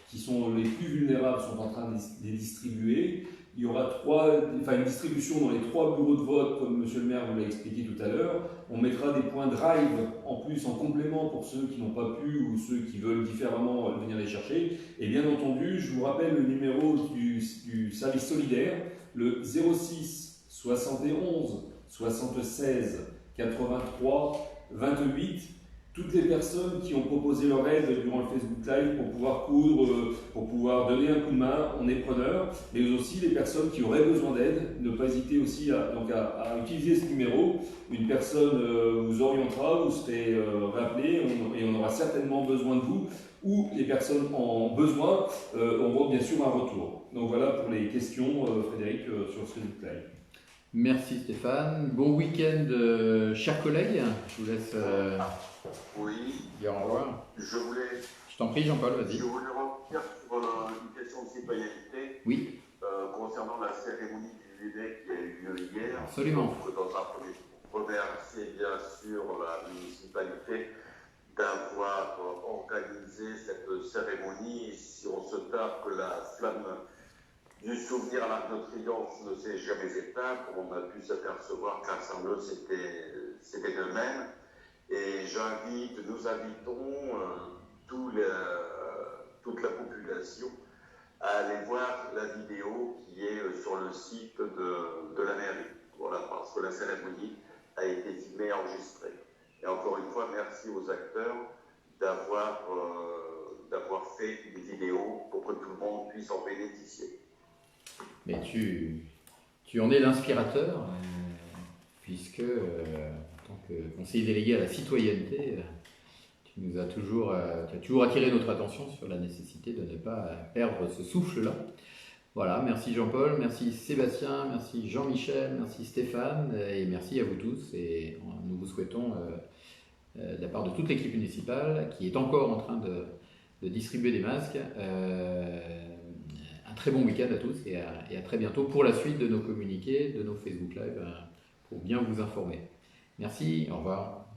qui sont les plus vulnérables sont en train de les distribuer. Il y aura une distribution dans les 3 bureaux de vote, comme Monsieur le maire vous l'a expliqué tout à l'heure. On mettra des points drive en plus, en complément pour ceux qui n'ont pas pu ou ceux qui veulent différemment venir les chercher. Et bien entendu, je vous rappelle le numéro du service solidaire, le 06 71 76 83 28. Toutes les personnes qui ont proposé leur aide durant le Facebook Live pour pouvoir coudre, pour pouvoir donner un coup de main, on est preneur, mais aussi les personnes qui auraient besoin d'aide, ne pas hésiter aussi à utiliser ce numéro. Une personne vous orientera, vous serez rappelé et on aura certainement besoin de vous, ou les personnes en besoin auront bien sûr un retour. Donc voilà pour les questions, Frédéric, sur ce Facebook Live. Merci Stéphane. Bon week-end, chers collègues. Je vous laisse Oui. dire au revoir. Je t'en prie, Jean-Paul, vas-y. Je voulais revenir sur une question de citoyenneté. Oui. Concernant la cérémonie du jubilé qui a eu lieu hier. Absolument. Donc, dans un premier temps, remercier bien sûr la municipalité d'avoir organisé cette cérémonie. Si on se tape que la flamme du souvenir à l'Arc de Triomphe ne s'est jamais éteint, comme on a pu s'apercevoir qu'à Saint-Leu, c'était de même. Et nous invitons toute la population à aller voir la vidéo qui est sur le site de la mairie. Voilà, parce que la cérémonie a été filmée et enregistrée. Et encore une fois, merci aux acteurs d'avoir fait une vidéo pour que tout le monde puisse en bénéficier. Mais tu en es l'inspirateur, puisque en tant que conseiller délégué à la citoyenneté, tu as toujours attiré notre attention sur la nécessité de ne pas perdre ce souffle-là. Voilà, merci Jean-Paul, merci Sébastien, merci Jean-Michel, merci Stéphane, et merci à vous tous. Et nous vous souhaitons, de la part de toute l'équipe municipale, qui est encore en train de distribuer des masques, un très bon week-end à tous et à très bientôt pour la suite de nos communiqués, de nos Facebook Live, pour bien vous informer. Merci, au revoir.